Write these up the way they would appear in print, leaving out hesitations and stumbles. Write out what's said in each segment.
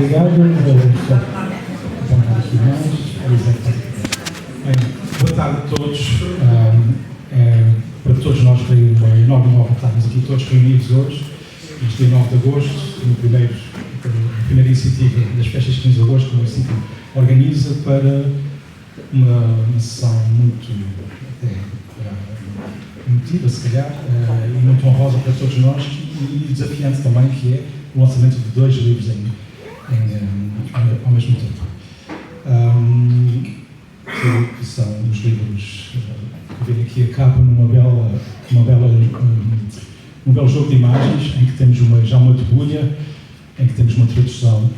obrigado. Boa tarde a todos. Para todos nós foi uma enorme honra estarmos aqui todos reunidos hoje, este dia 9 de agosto, na primeira iniciativa das festas de 15 de agosto, que o município organiza para uma sessão muito emotiva, se calhar, e muito honrosa para todos nós e desafiante também, que é o lançamento de 2 livros ao mesmo tempo. Que são os livros que vem aqui a capa num belo jogo de imagens, em que temos já uma debulha, em que temos uma tradução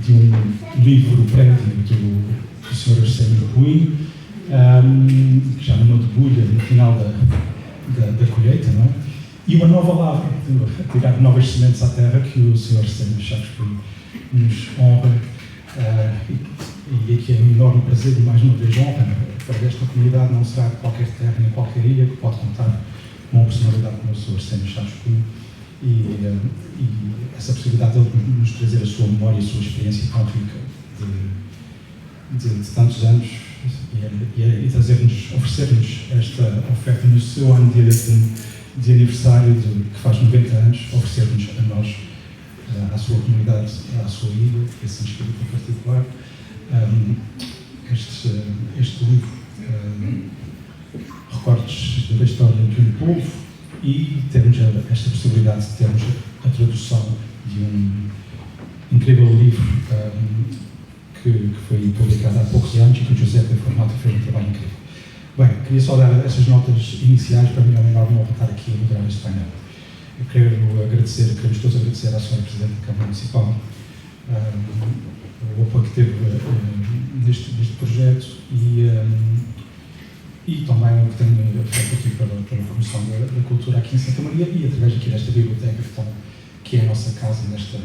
de um livro prévio do Sr. Arsénio Puim, que já numa debulha no final da colheita, não é? E uma nova lavra, a tirar novas sementes à terra, que o Sr. Arsénio Chaves Puim nos honra. E aqui é um enorme prazer e mais uma vez honra para esta comunidade. Não será qualquer terra nem qualquer ilha que pode contar com uma personalidade como o Sr. Arsénio Chaves Puim e essa possibilidade de nos trazer a sua memória e a sua experiência tão rica de tantos anos e oferecer-nos esta oferta no seu ano de aniversário, que faz 90 anos, oferecer-nos a nós, à sua comunidade, à sua ilha, esse espírito em particular, este livro, recortes da história de um povo, e termos esta possibilidade de termos a tradução de um incrível livro que foi publicado há poucos anos e que o José tem formado e fez um trabalho incrível. Bem, queria só dar essas notas iniciais. Para mim é uma enorme honra estar aqui a moderar este painel. Eu queremos todos agradecer à Sra. Presidente da Câmara Municipal o apoio que teve neste projeto e também o que tenho feito aqui pela Comissão da Cultura aqui em Santa Maria e através aqui desta biblioteca que é a nossa casa nestas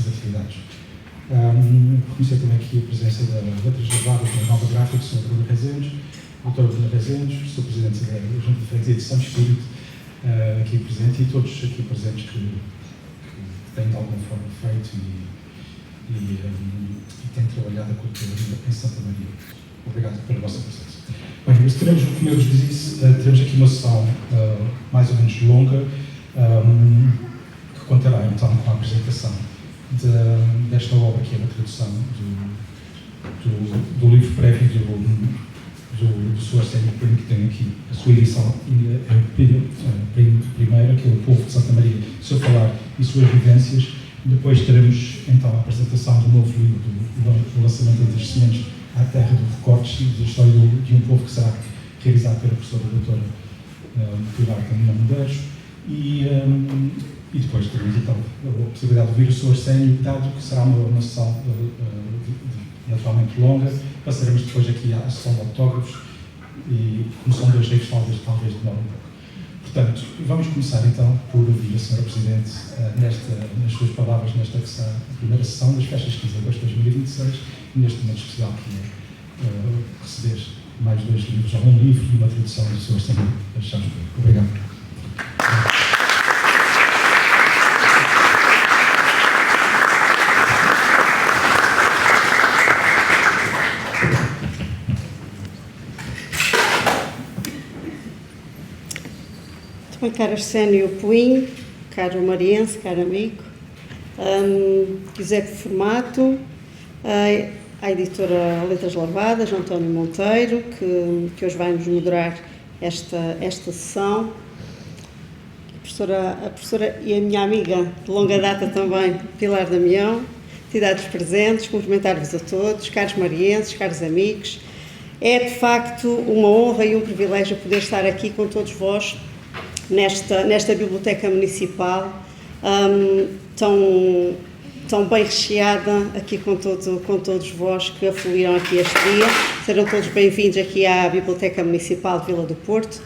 atividades. Reconhecer também aqui a presença da Trajadada, da Nova Gráfica, do Sr. Bruno Rezendes, Dr. Bruno Rezendes, Sr. Presidente da Junta de Freguesia de São Espírito, aqui presente, e todos aqui presentes que têm de alguma forma feito e têm trabalhado a cultura em Santa Maria. Obrigado pela vossa presença. Bem, mas como eu vos disse, teremos aqui uma sessão mais ou menos longa, que contará então com a apresentação desta obra, que é a tradução do livro prévio do Sr. Arsénio Puim, que tem aqui a sua edição primeira, que é o Povo de Santa Maria, seu falar e suas vivências. Depois teremos então a apresentação do novo livro, do lançamento das sementes à terra, de recortes da história de um povo, que será realizado pela professora doutora Pilar Camila Medeiros. E depois teremos então a possibilidade de ouvir o Sr. Arsénio, dado que será uma sessão naturalmente longa. Passaremos depois aqui à sessão de autógrafos e, como são 2 livros, talvez demore um pouco. Portanto, vamos começar então por ouvir a Sra. Presidente nas suas palavras nesta primeira sessão das festas de 15 de agosto de 2026, e neste momento especial que é receber mais 2 livros, ou um livro e uma tradução do Sr. Arsénio Chaves Puim. Obrigado. Caro Arsénio Puim, caro mariense, caro amigo, José Formato, a editora Letras Lavadas, António Monteiro, que hoje vai nos moderar esta sessão, a professora e a minha amiga de longa data também, Pilar Damião, entidades presentes, cumprimentar-vos a todos, caros marienses, caros amigos. É de facto uma honra e um privilégio poder estar aqui com todos vós nesta biblioteca municipal, tão bem recheada, aqui com todos vós que afluíram aqui este dia. Serão todos bem-vindos aqui à Biblioteca Municipal de Vila do Porto.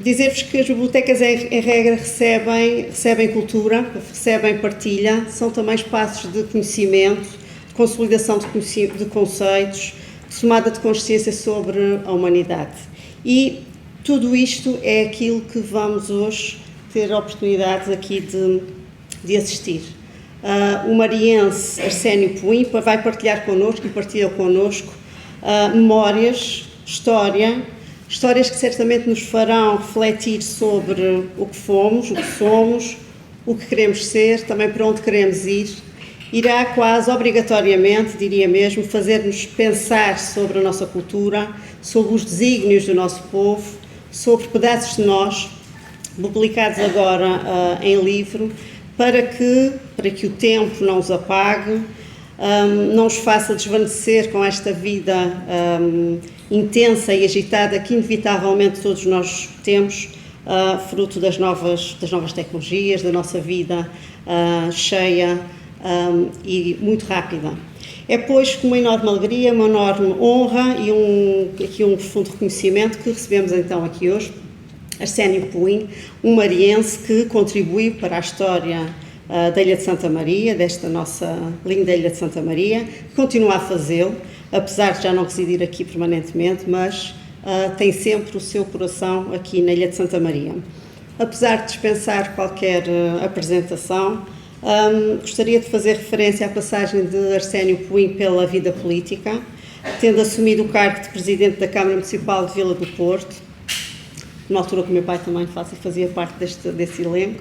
Dizer-vos que as bibliotecas, em regra, recebem cultura, recebem partilha, são também espaços de conhecimento, de consolidação de conceitos, de tomada de consciência sobre a humanidade. E tudo isto é aquilo que vamos hoje ter a oportunidade aqui de assistir. o mariense Arsénio Puim vai partilhar connosco e partilha connosco memórias, histórias que certamente nos farão refletir sobre o que fomos, o que somos, o que queremos ser, também para onde queremos ir. Irá quase obrigatoriamente, diria mesmo, fazer-nos pensar sobre a nossa cultura, sobre os desígnios do nosso povo, sobre pedaços de nós, publicados agora em livro, para que o tempo não os apague, não os faça desvanecer com esta vida intensa e agitada que inevitavelmente todos nós temos, fruto das novas tecnologias, da nossa vida cheia e muito rápida. É, pois, com uma enorme alegria, uma enorme honra e aqui um profundo reconhecimento que recebemos então aqui hoje Arsénio Puim, um mariense que contribuiu para a história da Ilha de Santa Maria, desta nossa linda Ilha de Santa Maria, que continua a fazê-lo, apesar de já não residir aqui permanentemente, mas tem sempre o seu coração aqui na Ilha de Santa Maria. Apesar de dispensar qualquer apresentação, gostaria de fazer referência à passagem de Arsénio Puim pela vida política, tendo assumido o cargo de Presidente da Câmara Municipal de Vila do Porto, na altura que o meu pai também fazia parte desse elenco,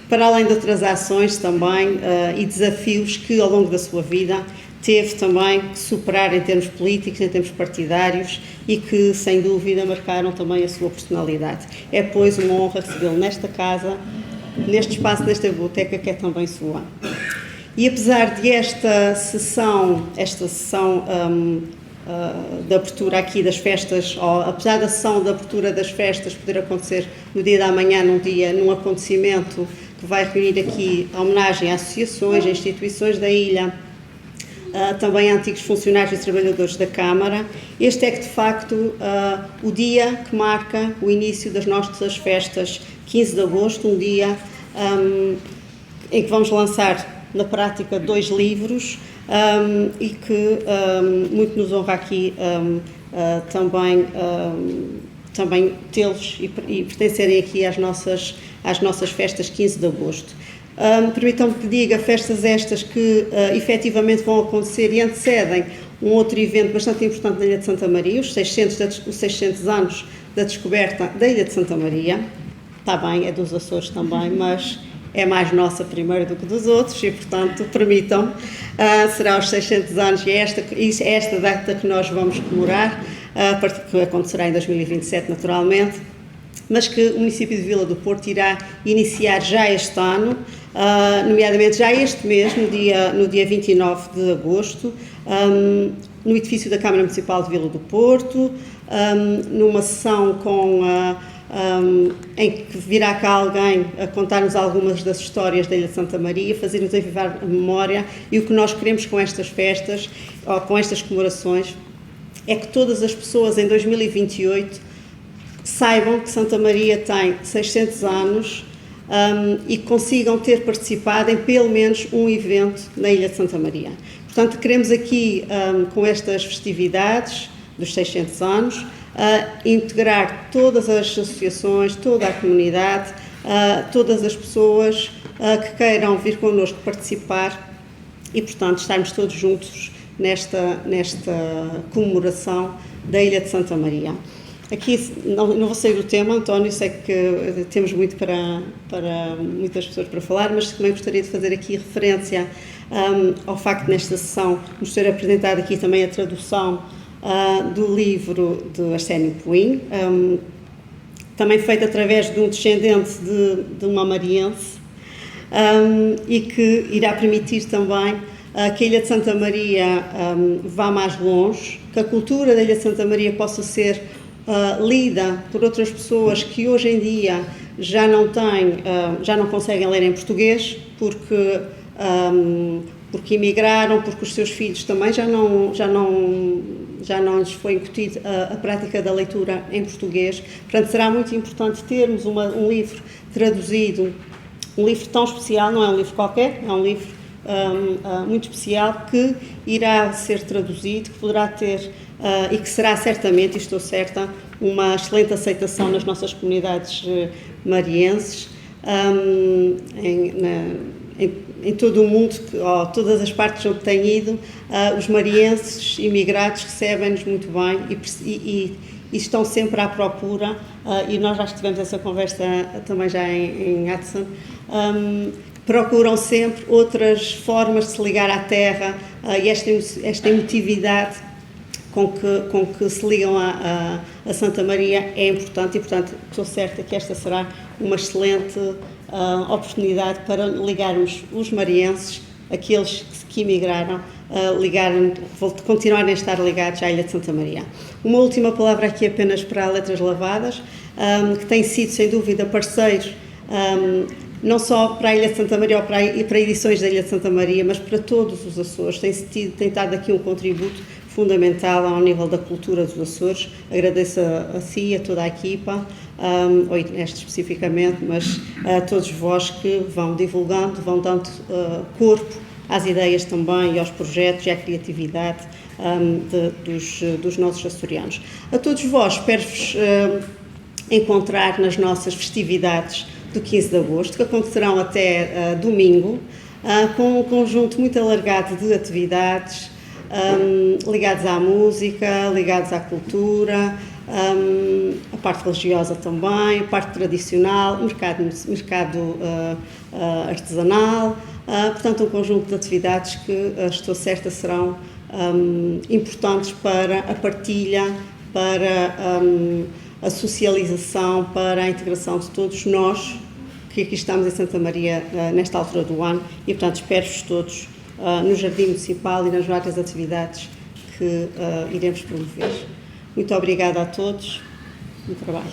para além de outras ações também e desafios que ao longo da sua vida teve também que superar em termos políticos, em termos partidários e que sem dúvida marcaram também a sua personalidade. É, pois, uma honra recebê-lo nesta casa, neste espaço, nesta biblioteca que é também sua. E apesar de esta sessão de abertura aqui das festas, ou apesar da sessão de abertura das festas poder acontecer no dia da manhã, num acontecimento que vai reunir aqui a homenagem a associações, a instituições da ilha, também a antigos funcionários e trabalhadores da Câmara, este é que de facto o dia que marca o início das nossas festas, 15 de agosto, um dia em que vamos lançar na prática 2 livros, e que muito nos honra aqui também tê-los e pertencerem aqui às nossas festas 15 de agosto. Permitam-me que diga festas estas que efetivamente vão acontecer e antecedem um outro evento bastante importante na Ilha de Santa Maria, os 600 anos da descoberta da Ilha de Santa Maria. Está bem, é dos Açores também, mas é mais nossa primeiro do que dos outros e, portanto, permitam, será os 600 anos e é esta data que nós vamos comemorar, que acontecerá em 2027 naturalmente, mas que o município de Vila do Porto irá iniciar já este ano, nomeadamente já este mês, no dia 29 de agosto, no edifício da Câmara Municipal de Vila do Porto, numa sessão em que virá cá alguém a contar-nos algumas das histórias da Ilha de Santa Maria, fazer-nos avivar a memória, e o que nós queremos com estas festas, ou com estas comemorações, é que todas as pessoas em 2028 saibam que Santa Maria tem 600 anos e consigam ter participado em pelo menos um evento na Ilha de Santa Maria. Portanto, queremos aqui, com estas festividades dos 600 anos, integrar todas as associações, toda a comunidade, todas as pessoas que queiram vir connosco participar e, portanto, estarmos todos juntos nesta comemoração da Ilha de Santa Maria. Aqui não vou sair do tema, António, sei que temos muito para muitas pessoas para falar, mas também gostaria de fazer aqui referência ao facto de nesta sessão nos ter apresentado aqui também a tradução do livro de Arsénio Puim, também feito através de um descendente de uma mariense, e que irá permitir também que a Ilha de Santa Maria vá mais longe, que a cultura da Ilha de Santa Maria possa ser lida por outras pessoas que hoje em dia já não conseguem ler em português, porque emigraram, porque os seus filhos também já não lhes foi incutido a prática da leitura em português. Portanto, será muito importante termos um livro traduzido, um livro tão especial, não é um livro qualquer, é um livro muito especial que irá ser traduzido, que poderá ter e que será certamente, e estou certa, uma excelente aceitação nas nossas comunidades marienses, em todo o mundo, todas as partes onde tenho ido, os marienses imigrados recebem-nos muito bem e estão sempre à procura, e nós já tivemos essa conversa também já em Hudson, procuram sempre outras formas de se ligar à terra, e esta emotividade com que se ligam a Santa Maria é importante, e portanto estou certa que esta será uma excelente oportunidade para ligarmos os marienses, aqueles que emigraram, continuarem a estar ligados à Ilha de Santa Maria. Uma última palavra aqui apenas para a Letras Lavadas, que tem sido sem dúvida parceiro, não só para a Ilha de Santa Maria ou para edições da Ilha de Santa Maria, mas para todos os Açores. Tem dado aqui um contributo fundamental ao nível da cultura dos Açores. Agradeço a si, a toda a equipa, ou Ernesto especificamente, mas a todos vós que vão divulgando, vão dando corpo às ideias também e aos projetos e à criatividade dos nossos açorianos. A todos vós, espero-vos encontrar nas nossas festividades do 15 de agosto, que acontecerão até domingo, com um conjunto muito alargado de atividades ligados à música, ligados à cultura, a parte religiosa também, a parte tradicional, mercado artesanal, portanto um conjunto de atividades que estou certa serão importantes para a partilha, para a socialização, para a integração de todos nós que aqui estamos em Santa Maria nesta altura do ano, e portanto espero-vos todos no Jardim Municipal e nas várias atividades que iremos promover. Muito obrigada a todos, bom trabalho.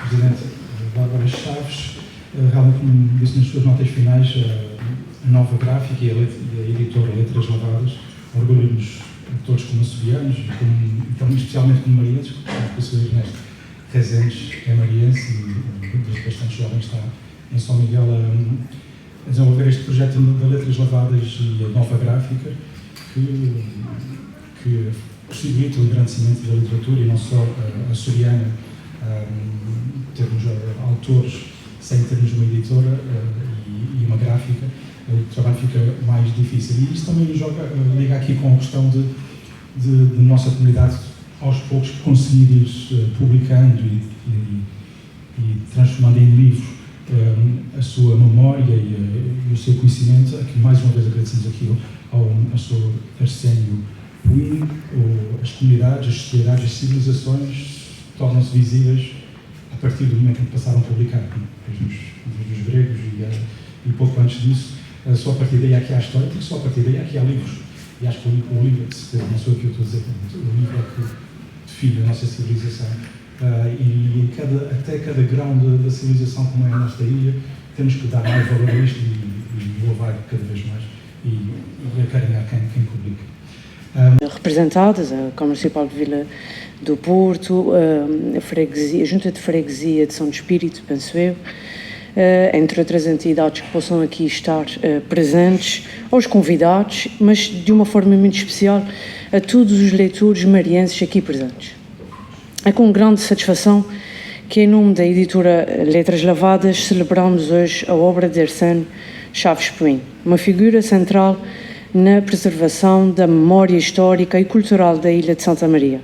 Presidente Bárbara Chaves, realmente, como disse nas suas notas finais, a nova gráfica e a editora Letras Lavadas orgulham-nos todos como açorianos e também especialmente como marienses, porque o Sr. Ernesto Rezendes é mariense e desde bastante jovem está em São Miguel a desenvolver este projeto de Letras Lavadas e a nova gráfica que possibilita o engrandecimento da literatura e não só açoriana, termos autores sem termos uma editora e uma gráfica, o trabalho fica mais difícil. E isto também liga aqui com a questão de nossa comunidade aos poucos conseguir ir publicando e transformando em livro a sua memória e o seu conhecimento. Aqui mais uma vez agradecemos aqui ao Sr. Arsénio Puig. As comunidades, as sociedades, as civilizações tornam-se visíveis a partir do momento em que passaram a publicar, desde os gregos e pouco antes disso. Só a partir daí é que há história, porque só a partir daí é que há livros. E acho que o livro, não sou o que eu estou a dizer, o livro é que define a nossa civilização. E até cada grão da civilização, como é a nossa ilha, temos que dar mais valor a isto e louvar cada vez mais e acarinhar quem publica. Representadas a Câmara Municipal de Vila do Porto, a Junta de Freguesia de São Espírito, penso eu, entre outras entidades que possam aqui estar presentes, aos convidados, mas de uma forma muito especial a todos os leitores marienses aqui presentes. É com grande satisfação que, em nome da editora Letras Lavadas, celebramos hoje a obra de Arsénio Chaves Puig, uma figura central na preservação da memória histórica e cultural da Ilha de Santa Maria.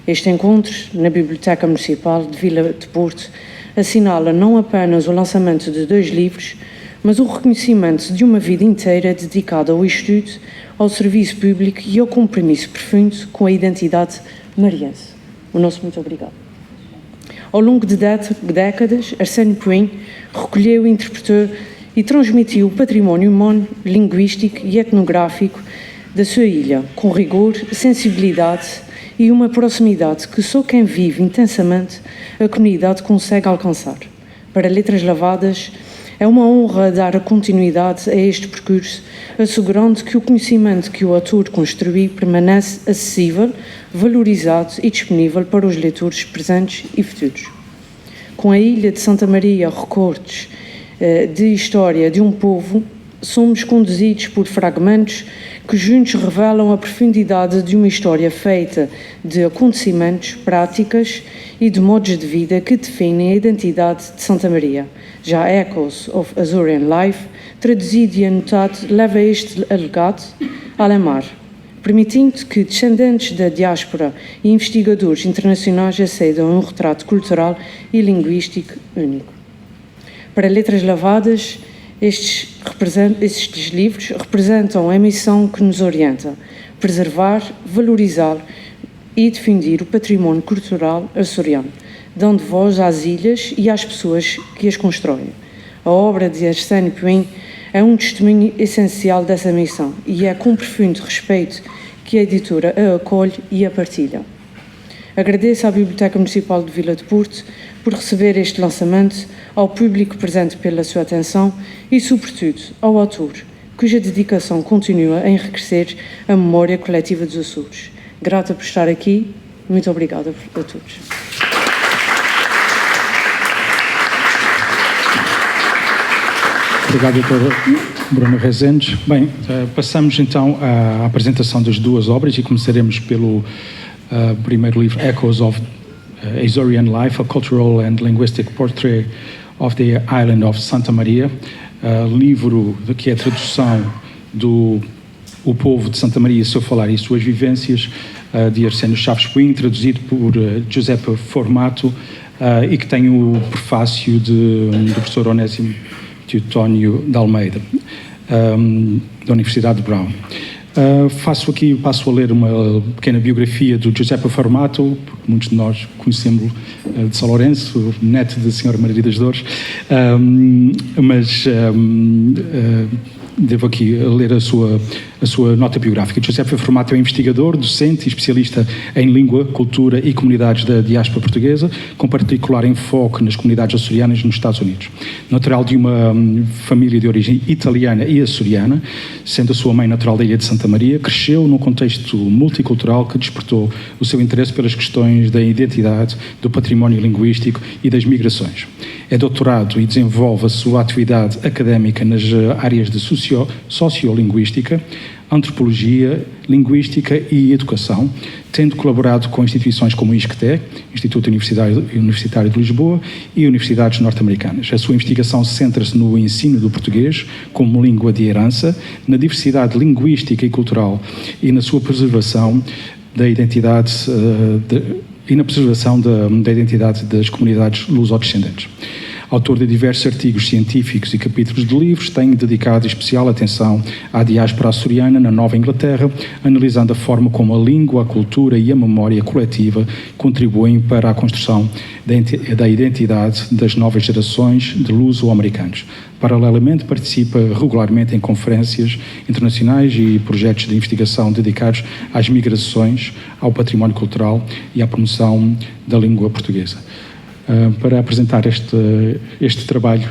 Este encontro, na Biblioteca Municipal de Vila de Porto, assinala não apenas o lançamento de 2 livros, mas o reconhecimento de uma vida inteira dedicada ao estudo, ao serviço público e ao compromisso profundo com a identidade mariense. O nosso muito obrigado. Ao longo de décadas, Arsénio Puig recolheu, interpretou e transmitiu o património humano, linguístico e etnográfico da sua ilha, com rigor, sensibilidade e uma proximidade que só quem vive intensamente a comunidade consegue alcançar. Para Letras Lavadas, é uma honra dar a continuidade a este percurso, assegurando que o conhecimento que o autor construiu permanece acessível, valorizado e disponível para os leitores presentes e futuros. Com a Ilha de Santa Maria, recortes de história de um povo somos conduzidos por fragmentos que juntos revelam a profundidade de uma história feita de acontecimentos, práticas e de modos de vida que definem a identidade de Santa Maria. Já Echoes of Azorian Life, traduzido e anotado, leva este legado além mar, permitindo que descendentes da diáspora e investigadores internacionais acedam a um retrato cultural e linguístico único. Para Letras Lavadas, estes livros representam a missão que nos orienta: preservar, valorizar e defender o património cultural açoriano, dando voz às ilhas e às pessoas que as constroem. A obra de Arsénio Puin é um testemunho essencial dessa missão e é com profundo respeito que a editora a acolhe e a partilha. Agradeço à Biblioteca Municipal de Vila do Porto por receber este lançamento, ao público presente pela sua atenção e, sobretudo, ao autor, cuja dedicação continua a enriquecer a memória coletiva dos Açores. Grata por estar aqui. Muito obrigada a todos. Obrigado, doutora Bruna Rezendes. Bem, passamos então à apresentação das duas obras e começaremos pelo primeiro livro, Echoes of Azorian Life, A Cultural and Linguistic Portrait of the Island of Santa Maria, livro que é a tradução do O Povo de Santa Maria, Seu Falar e Suas Vivências, de Arsénio Chaves Puin, traduzido por Giuseppe Formato, e que tem o prefácio do professor Onésimo Teotónio de Almeida, da Universidade de Brown. Passo a ler uma pequena biografia do Giuseppe Formato, porque muitos de nós conhecemos de São Lourenço, neto da Senhora Maria das Dores, devo aqui ler a sua nota biográfica. Giuseppe Formato é investigador, docente e especialista em língua, cultura e comunidades da diáspora portuguesa, com particular enfoque nas comunidades açorianas nos Estados Unidos. Natural de uma família de origem italiana e açoriana, sendo a sua mãe natural da ilha de Santa Maria, cresceu num contexto multicultural que despertou o seu interesse pelas questões da identidade, do património linguístico e das migrações. É doutorado e desenvolve a sua atividade académica nas áreas de sociolinguística, antropologia, linguística e educação, tendo colaborado com instituições como o ISCTE, Instituto Universitário de Lisboa, e universidades norte-americanas. A sua investigação centra-se no ensino do português como língua de herança, na diversidade linguística e cultural e na sua preservação da identidade da identidade das comunidades lusodescendentes. Autor de diversos artigos científicos e capítulos de livros, tem dedicado especial atenção à diáspora açoriana na Nova Inglaterra, analisando a forma como a língua, a cultura e a memória coletiva contribuem para a construção da identidade das novas gerações de luso-americanos. Paralelamente, participa regularmente em conferências internacionais e projetos de investigação dedicados às migrações, ao património cultural e à promoção da língua portuguesa. Para apresentar este trabalho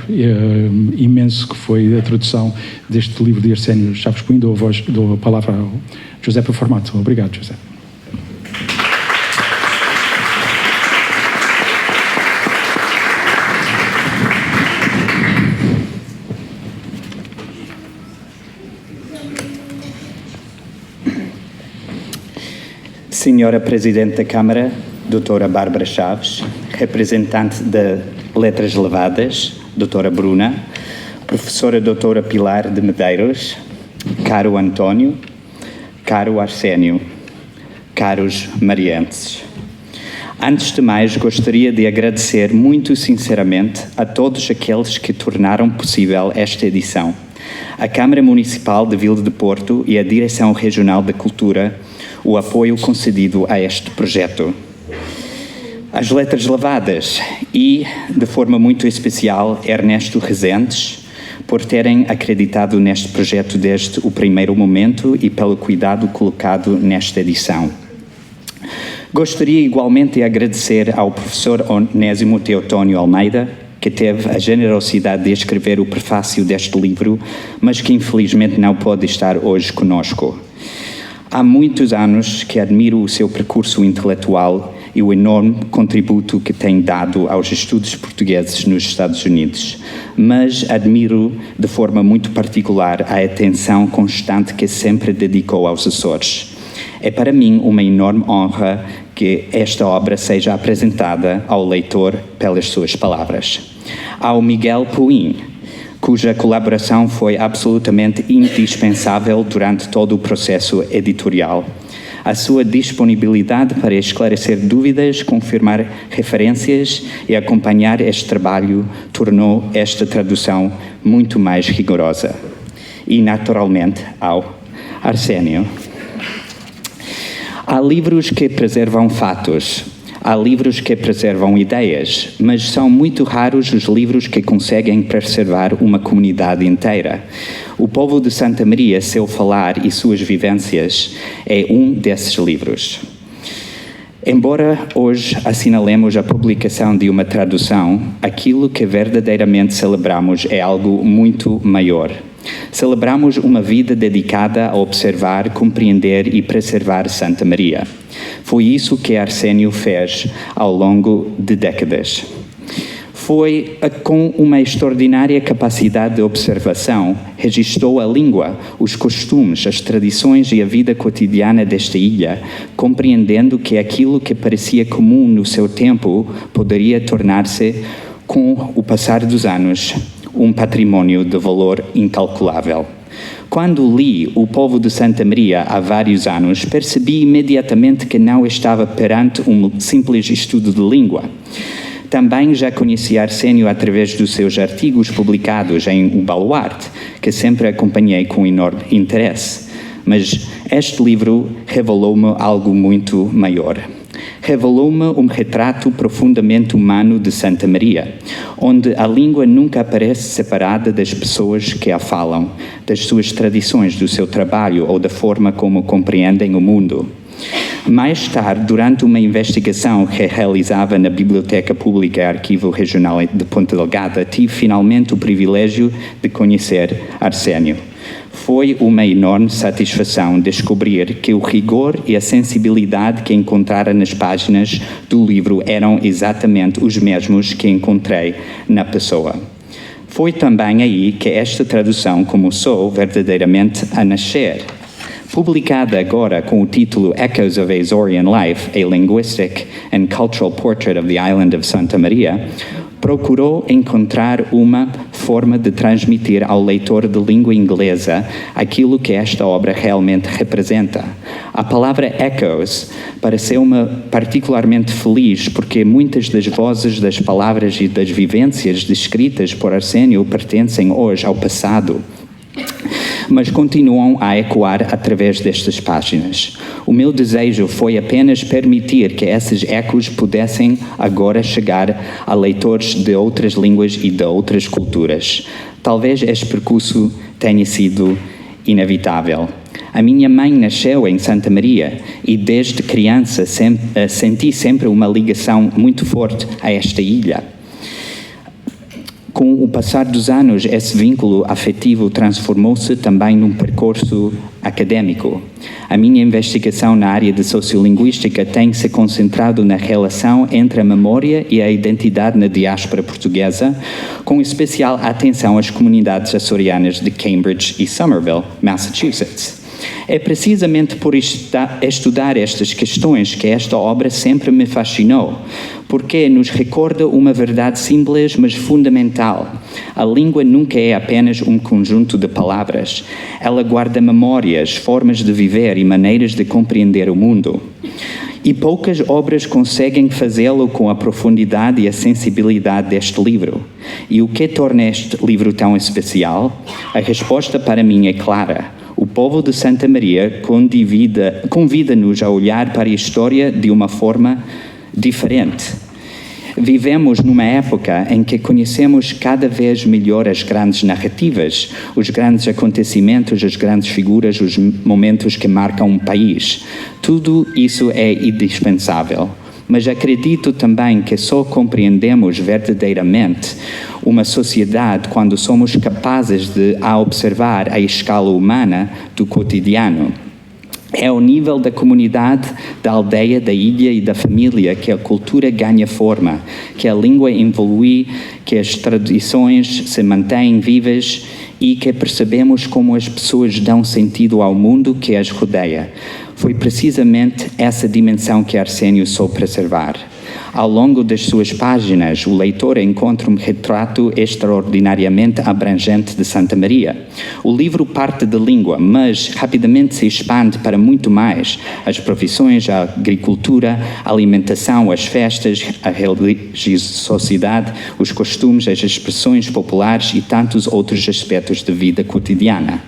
imenso que foi a tradução deste livro de Arsénio Chaves Puin, dou a palavra ao Giuseppe Formato. Obrigado, José. Senhora Presidente da Câmara, Doutora Bárbara Chaves, representante de Letras Lavadas, Doutora Bruna, Professora Doutora Pilar de Medeiros, caro António, caro Arsénio, caros marienses. Antes de mais, gostaria de agradecer muito sinceramente a todos aqueles que tornaram possível esta edição. A Câmara Municipal de Vila do Porto e a Direção Regional da Cultura, o apoio concedido a este projeto. As Letras Lavadas e, de forma muito especial, Ernesto Rezendes, por terem acreditado neste projeto desde o primeiro momento e pelo cuidado colocado nesta edição. Gostaria igualmente de agradecer ao professor Onésimo Teotónio Almeida, que teve a generosidade de escrever o prefácio deste livro, mas que infelizmente não pode estar hoje conosco. Há muitos anos que admiro o seu percurso intelectual e o enorme contributo que tem dado aos estudos portugueses nos Estados Unidos, mas admiro de forma muito particular a atenção constante que sempre dedicou aos Açores. É para mim uma enorme honra que esta obra seja apresentada ao leitor pelas suas palavras. Ao Miguel Puin, cuja colaboração foi absolutamente indispensável durante todo o processo editorial. A sua disponibilidade para esclarecer dúvidas, confirmar referências e acompanhar este trabalho tornou esta tradução muito mais rigorosa. E, naturalmente, ao Arsénio. Há livros que preservam fatos, há livros que preservam ideias, mas são muito raros os livros que conseguem preservar uma comunidade inteira. O Povo de Santa Maria, seu falar e suas vivências, é um desses livros. Embora hoje assinalemos a publicação de uma tradução, aquilo que verdadeiramente celebramos é algo muito maior. Celebramos uma vida dedicada a observar, compreender e preservar Santa Maria. Foi isso que Arsénio fez ao longo de décadas. Foi com uma extraordinária capacidade de observação, registrou a língua, os costumes, as tradições e a vida cotidiana desta ilha, compreendendo que aquilo que parecia comum no seu tempo poderia tornar-se, com o passar dos anos, um património de valor incalculável. Quando li O Povo de Santa Maria há vários anos, percebi imediatamente que não estava perante um simples estudo de língua. Também já conheci Arsénio através dos seus artigos publicados em O Baluarte, que sempre acompanhei com enorme interesse. Mas este livro revelou-me algo muito maior. Revelou-me um retrato profundamente humano de Santa Maria, onde a língua nunca aparece separada das pessoas que a falam, das suas tradições, do seu trabalho ou da forma como compreendem o mundo. Mais tarde, durante uma investigação que realizava na Biblioteca Pública e Arquivo Regional de Ponta Delgada, tive finalmente o privilégio de conhecer Arsénio. Foi uma enorme satisfação descobrir que o rigor e a sensibilidade que encontrara nas páginas do livro eram exatamente os mesmos que encontrei na pessoa. Foi também aí que esta tradução começou verdadeiramente a nascer. Publicada agora com o título Echoes of Azorian Life, A Linguistic and Cultural Portrait of the Island of Santa Maria, procurou encontrar uma forma de transmitir ao leitor de língua inglesa aquilo que esta obra realmente representa. A palavra echoes pareceu-me particularmente feliz porque muitas das vozes, das palavras e das vivências descritas por Arsénio pertencem hoje ao passado, mas continuam a ecoar através destas páginas. O meu desejo foi apenas permitir que esses ecos pudessem agora chegar a leitores de outras línguas e de outras culturas. Talvez este percurso tenha sido inevitável. A minha mãe nasceu em Santa Maria e desde criança senti sempre uma ligação muito forte a esta ilha. Com o passar dos anos, esse vínculo afetivo transformou-se também num percurso académico. A minha investigação na área de sociolinguística tem se concentrado na relação entre a memória e a identidade na diáspora portuguesa, com especial atenção às comunidades açorianas de Cambridge e Somerville, Massachusetts. É precisamente por estudar estas questões que esta obra sempre me fascinou, porque nos recorda uma verdade simples, mas fundamental. A língua nunca é apenas um conjunto de palavras. Ela guarda memórias, formas de viver e maneiras de compreender o mundo. E poucas obras conseguem fazê-lo com a profundidade e a sensibilidade deste livro. E o que torna este livro tão especial? A resposta para mim é clara. O Povo de Santa Maria convida-nos a olhar para a história de uma forma diferente. Vivemos numa época em que conhecemos cada vez melhor as grandes narrativas, os grandes acontecimentos, as grandes figuras, os momentos que marcam um país. Tudo isso é indispensável. Mas acredito também que só compreendemos verdadeiramente uma sociedade quando somos capazes de a observar à escala humana do cotidiano. É ao nível da comunidade, da aldeia, da ilha e da família que a cultura ganha forma, que a língua evolui, que as tradições se mantêm vivas e que percebemos como as pessoas dão sentido ao mundo que as rodeia. Foi precisamente essa dimensão que Arsénio soube preservar. Ao longo das suas páginas, o leitor encontra um retrato extraordinariamente abrangente de Santa Maria. O livro parte da língua, mas rapidamente se expande para muito mais: as profissões, a agricultura, a alimentação, as festas, a religiosidade, os costumes, as expressões populares e tantos outros aspectos de vida cotidiana.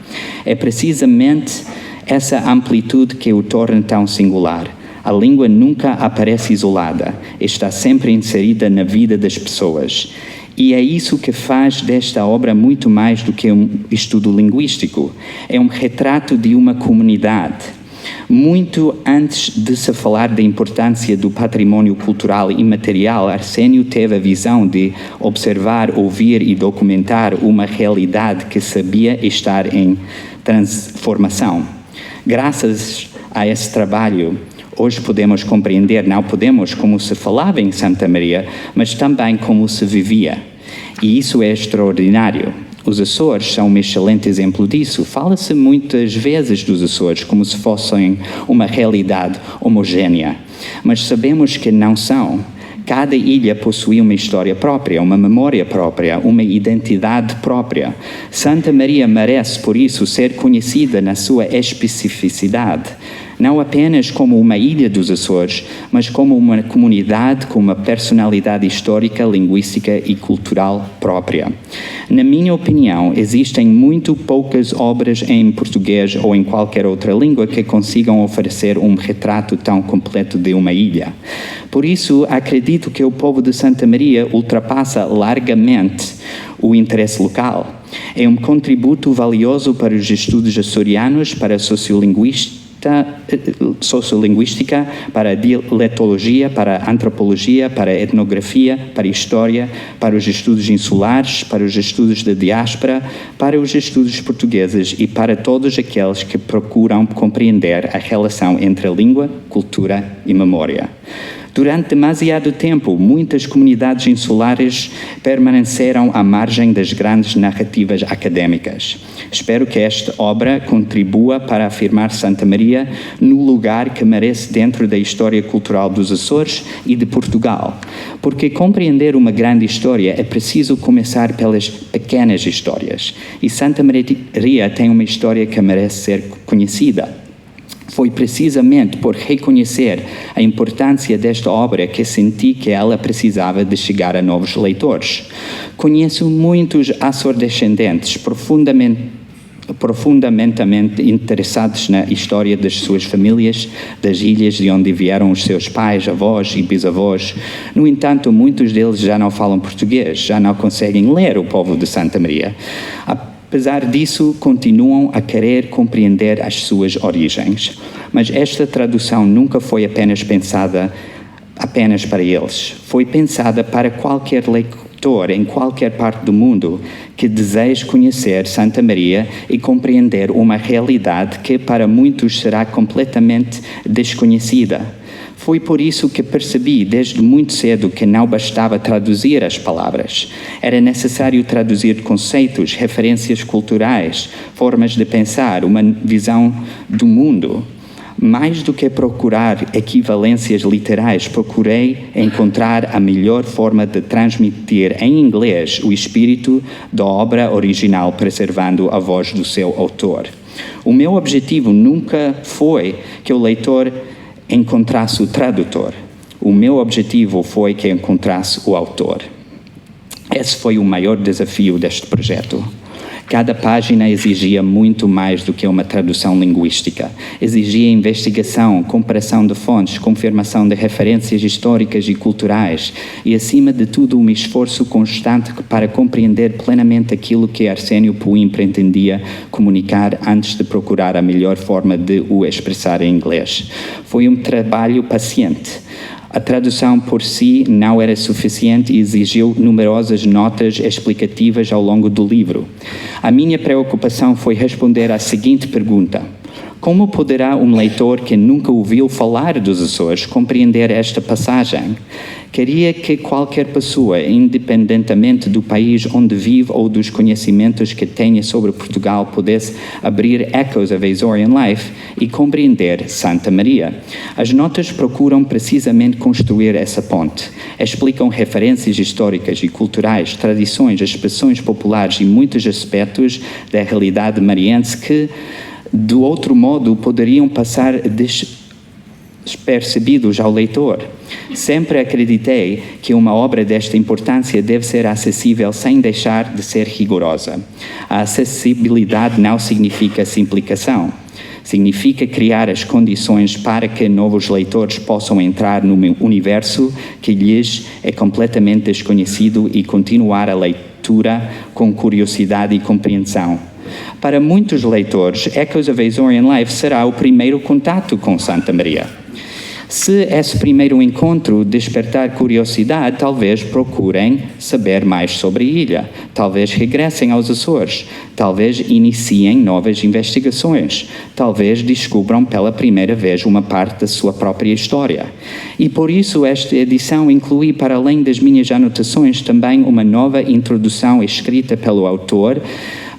É precisamente essa amplitude que o torna tão singular. A língua nunca aparece isolada, está sempre inserida na vida das pessoas. E é isso que faz desta obra muito mais do que um estudo linguístico. É um retrato de uma comunidade. Muito antes de se falar da importância do património cultural imaterial, Arsénio teve a visão de observar, ouvir e documentar uma realidade que sabia estar em transformação. Graças a esse trabalho, hoje podemos compreender, não podemos como se falava em Santa Maria, mas também como se vivia. E isso é extraordinário. Os Açores são um excelente exemplo disso. Fala-se muitas vezes dos Açores como se fossem uma realidade homogénea, mas sabemos que não são. Cada ilha possui uma história própria, uma memória própria, uma identidade própria. Santa Maria merece, por isso, ser conhecida na sua especificidade, não apenas como uma ilha dos Açores, mas como uma comunidade com uma personalidade histórica, linguística e cultural própria. Na minha opinião, existem muito poucas obras em português ou em qualquer outra língua que consigam oferecer um retrato tão completo de uma ilha. Por isso, acredito que o povo de Santa Maria ultrapassa largamente o interesse local. É um contributo valioso para os estudos açorianos, para a sociolinguística, para a dialetologia, para a antropologia, para a etnografia, para a história, para os estudos insulares, para os estudos da diáspora, para os estudos portugueses e para todos aqueles que procuram compreender a relação entre a língua, cultura e memória. Durante demasiado tempo, muitas comunidades insulares permaneceram à margem das grandes narrativas académicas. Espero que esta obra contribua para afirmar Santa Maria no lugar que merece dentro da história cultural dos Açores e de Portugal. Porque compreender uma grande história é preciso começar pelas pequenas histórias. E Santa Maria tem uma história que merece ser conhecida. Foi precisamente por reconhecer a importância desta obra que senti que ela precisava de chegar a novos leitores. Conheço muitos açordescendentes profundamente interessados na história das suas famílias, das ilhas de onde vieram os seus pais, avós e bisavós. No entanto, muitos deles já não falam português, já não conseguem ler o povo de Santa Maria. Apesar disso, continuam a querer compreender as suas origens. Mas esta tradução nunca foi pensada apenas para eles. Foi pensada para qualquer leitor em qualquer parte do mundo que deseje conhecer Santa Maria e compreender uma realidade que para muitos será completamente desconhecida. Foi por isso que percebi desde muito cedo que não bastava traduzir as palavras. Era necessário traduzir conceitos, referências culturais, formas de pensar, uma visão do mundo. Mais do que procurar equivalências literais, procurei encontrar a melhor forma de transmitir em inglês o espírito da obra original, preservando a voz do seu autor. O meu objetivo nunca foi que o leitor encontrasse o tradutor. O meu objetivo foi que encontrasse o autor. Esse foi o maior desafio deste projeto. Cada página exigia muito mais do que uma tradução linguística. Exigia investigação, comparação de fontes, confirmação de referências históricas e culturais e, acima de tudo, um esforço constante para compreender plenamente aquilo que Arsénio Puim pretendia comunicar antes de procurar a melhor forma de o expressar em inglês. Foi um trabalho paciente. A tradução por si não era suficiente e exigiu numerosas notas explicativas ao longo do livro. A minha preocupação foi responder à seguinte pergunta: Como poderá um leitor que nunca ouviu falar dos Açores compreender esta passagem? Queria que qualquer pessoa, independentemente do país onde vive ou dos conhecimentos que tenha sobre Portugal, pudesse abrir Echoes of Azorian Life e compreender Santa Maria. As notas procuram precisamente construir essa ponte. Explicam referências históricas e culturais, tradições, expressões populares e muitos aspectos da realidade mariense que, do outro modo, poderiam passar despercebidos ao leitor. Sempre acreditei que uma obra desta importância deve ser acessível sem deixar de ser rigorosa. A acessibilidade não significa simplificação. Significa criar as condições para que novos leitores possam entrar no universo que lhes é completamente desconhecido e continuar a leitura com curiosidade e compreensão. Para muitos leitores, Echoes of Azorian Life será o primeiro contato com Santa Maria. Se esse primeiro encontro despertar curiosidade, talvez procurem saber mais sobre a ilha, talvez regressem aos Açores, talvez iniciem novas investigações, talvez descubram pela primeira vez uma parte da sua própria história. E por isso esta edição inclui, para além das minhas anotações, também uma nova introdução escrita pelo autor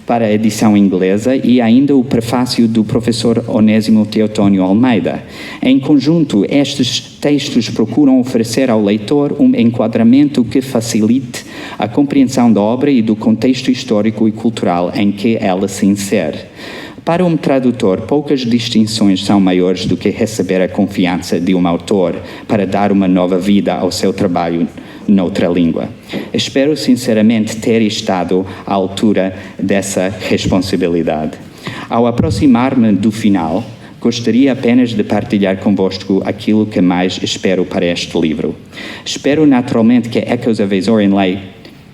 para a edição inglesa e ainda o prefácio do professor Onésimo Teotónio Almeida. Em conjunto, estes textos procuram oferecer ao leitor um enquadramento que facilite a compreensão da obra e do contexto histórico e cultural em que ela se insere. Para um tradutor, poucas distinções são maiores do que receber a confiança de um autor para dar uma nova vida ao seu trabalho noutra língua. Espero sinceramente ter estado à altura dessa responsabilidade. Ao aproximar-me do final, gostaria apenas de partilhar convosco aquilo que mais espero para este livro. Espero naturalmente que Echoes of Azorian Life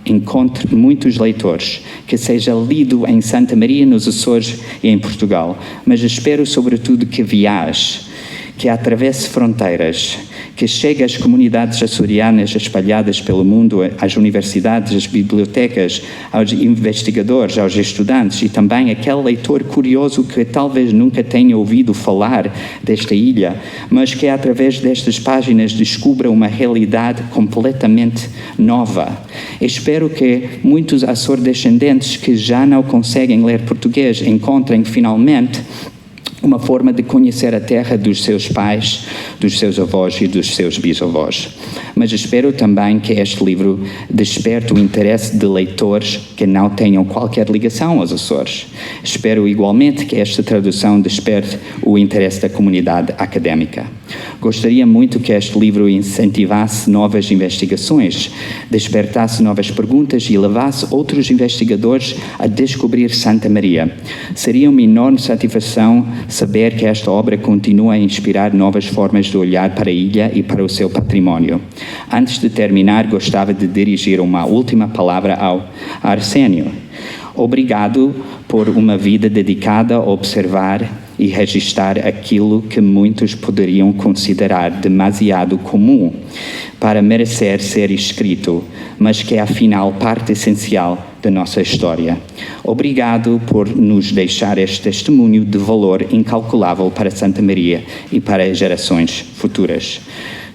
encontre muitos leitores, que seja lido em Santa Maria, nos Açores e em Portugal, mas espero sobretudo que viaje, que atravesse fronteiras, que chegue às comunidades açorianas espalhadas pelo mundo, às universidades, às bibliotecas, aos investigadores, aos estudantes e também aquele leitor curioso que talvez nunca tenha ouvido falar desta ilha, mas que através destas páginas descubra uma realidade completamente nova. Espero que muitos açor-descendentes que já não conseguem ler português encontrem finalmente uma forma de conhecer a terra dos seus pais, dos seus avós e dos seus bisavós. Mas espero também que este livro desperte o interesse de leitores que não tenham qualquer ligação aos Açores. Espero igualmente que esta tradução desperte o interesse da comunidade académica. Gostaria muito que este livro incentivasse novas investigações, despertasse novas perguntas e levasse outros investigadores a descobrir Santa Maria. Seria uma enorme satisfação saber que esta obra continua a inspirar novas formas de olhar para a ilha e para o seu património. Antes de terminar, gostava de dirigir uma última palavra ao Arsénio. Obrigado por uma vida dedicada a observar e registrar aquilo que muitos poderiam considerar demasiado comum para merecer ser escrito, mas que é afinal parte essencial da nossa história. Obrigado por nos deixar este testemunho de valor incalculável para Santa Maria e para gerações futuras.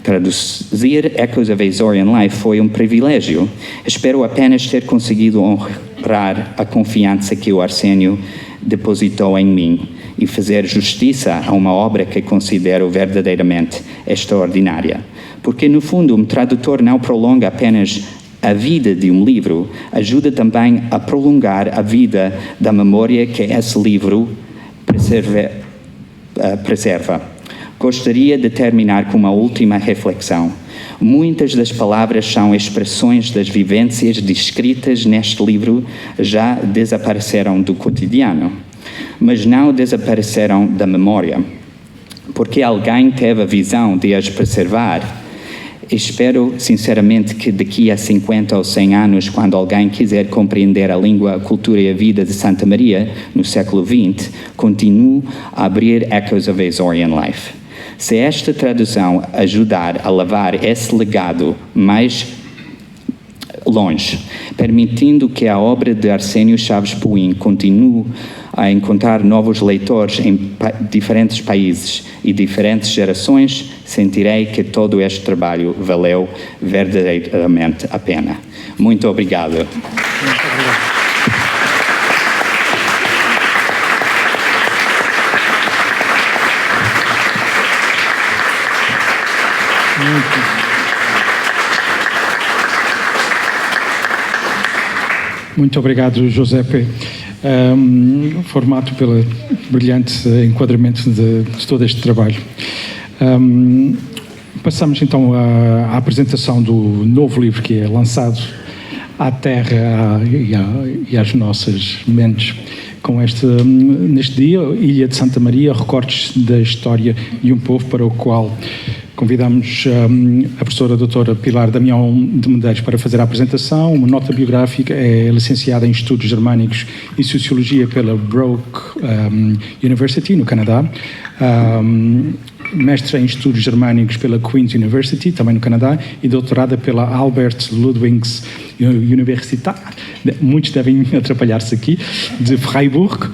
Traduzir Echoes of Azorian Life foi um privilégio. Espero apenas ter conseguido honrar a confiança que o Arsénio depositou em mim e fazer justiça a uma obra que considero verdadeiramente extraordinária. Porque, no fundo, um tradutor não prolonga apenas a vida de um livro, ajuda também a prolongar a vida da memória que esse livro preserva. Gostaria de terminar com uma última reflexão. Muitas das palavras são expressões das vivências descritas neste livro já desapareceram do cotidiano, mas não desapareceram da memória, porque alguém teve a visão de as preservar. Espero sinceramente que daqui a 50 ou 100 anos, quando alguém quiser compreender a língua, a cultura e a vida de Santa Maria no século XX, continue a abrir Echoes of Azorian Life. Se esta tradução ajudar a levar esse legado mais longe, permitindo que a obra de Arsénio Chaves Puim continue a encontrar novos leitores em diferentes países e diferentes gerações, sentirei que todo este trabalho valeu verdadeiramente a pena. Muito obrigado. Muito obrigado, Giuseppe. Formato pelo brilhante enquadramento de todo este trabalho. Passamos então à apresentação do novo livro que é lançado à terra e às nossas mentes com neste dia, Ilha de Santa Maria, recortes da história de um povo para o qual convidamos a professora doutora Pilar Damião de Medeiros para fazer a apresentação. Uma nota biográfica, é licenciada em Estudos Germânicos e Sociologia pela Brock University, no Canadá. Mestre em Estudos Germânicos pela Queen's University, também no Canadá, e doutorada pela Albert Ludwigs Universität, muitos devem atrapalhar-se aqui, de Freiburg,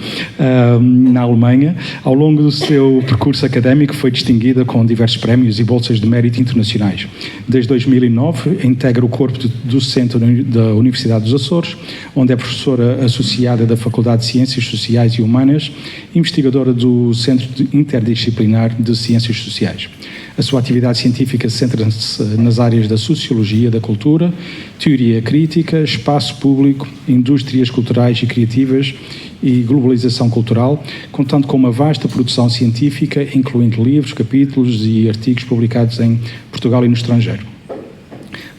na Alemanha. Ao longo do seu percurso académico foi distinguida com diversos prémios e bolsas de mérito internacionais. Desde 2009 integra o corpo docente da Universidade dos Açores, onde é professora associada da Faculdade de Ciências Sociais e Humanas, investigadora do Centro Interdisciplinar de Ciências Sociais. A sua atividade científica centra-se nas áreas da sociologia da cultura, teoria crítica, espaço público, indústrias culturais e criativas e globalização cultural, contando com uma vasta produção científica, incluindo livros, capítulos e artigos publicados em Portugal e no estrangeiro.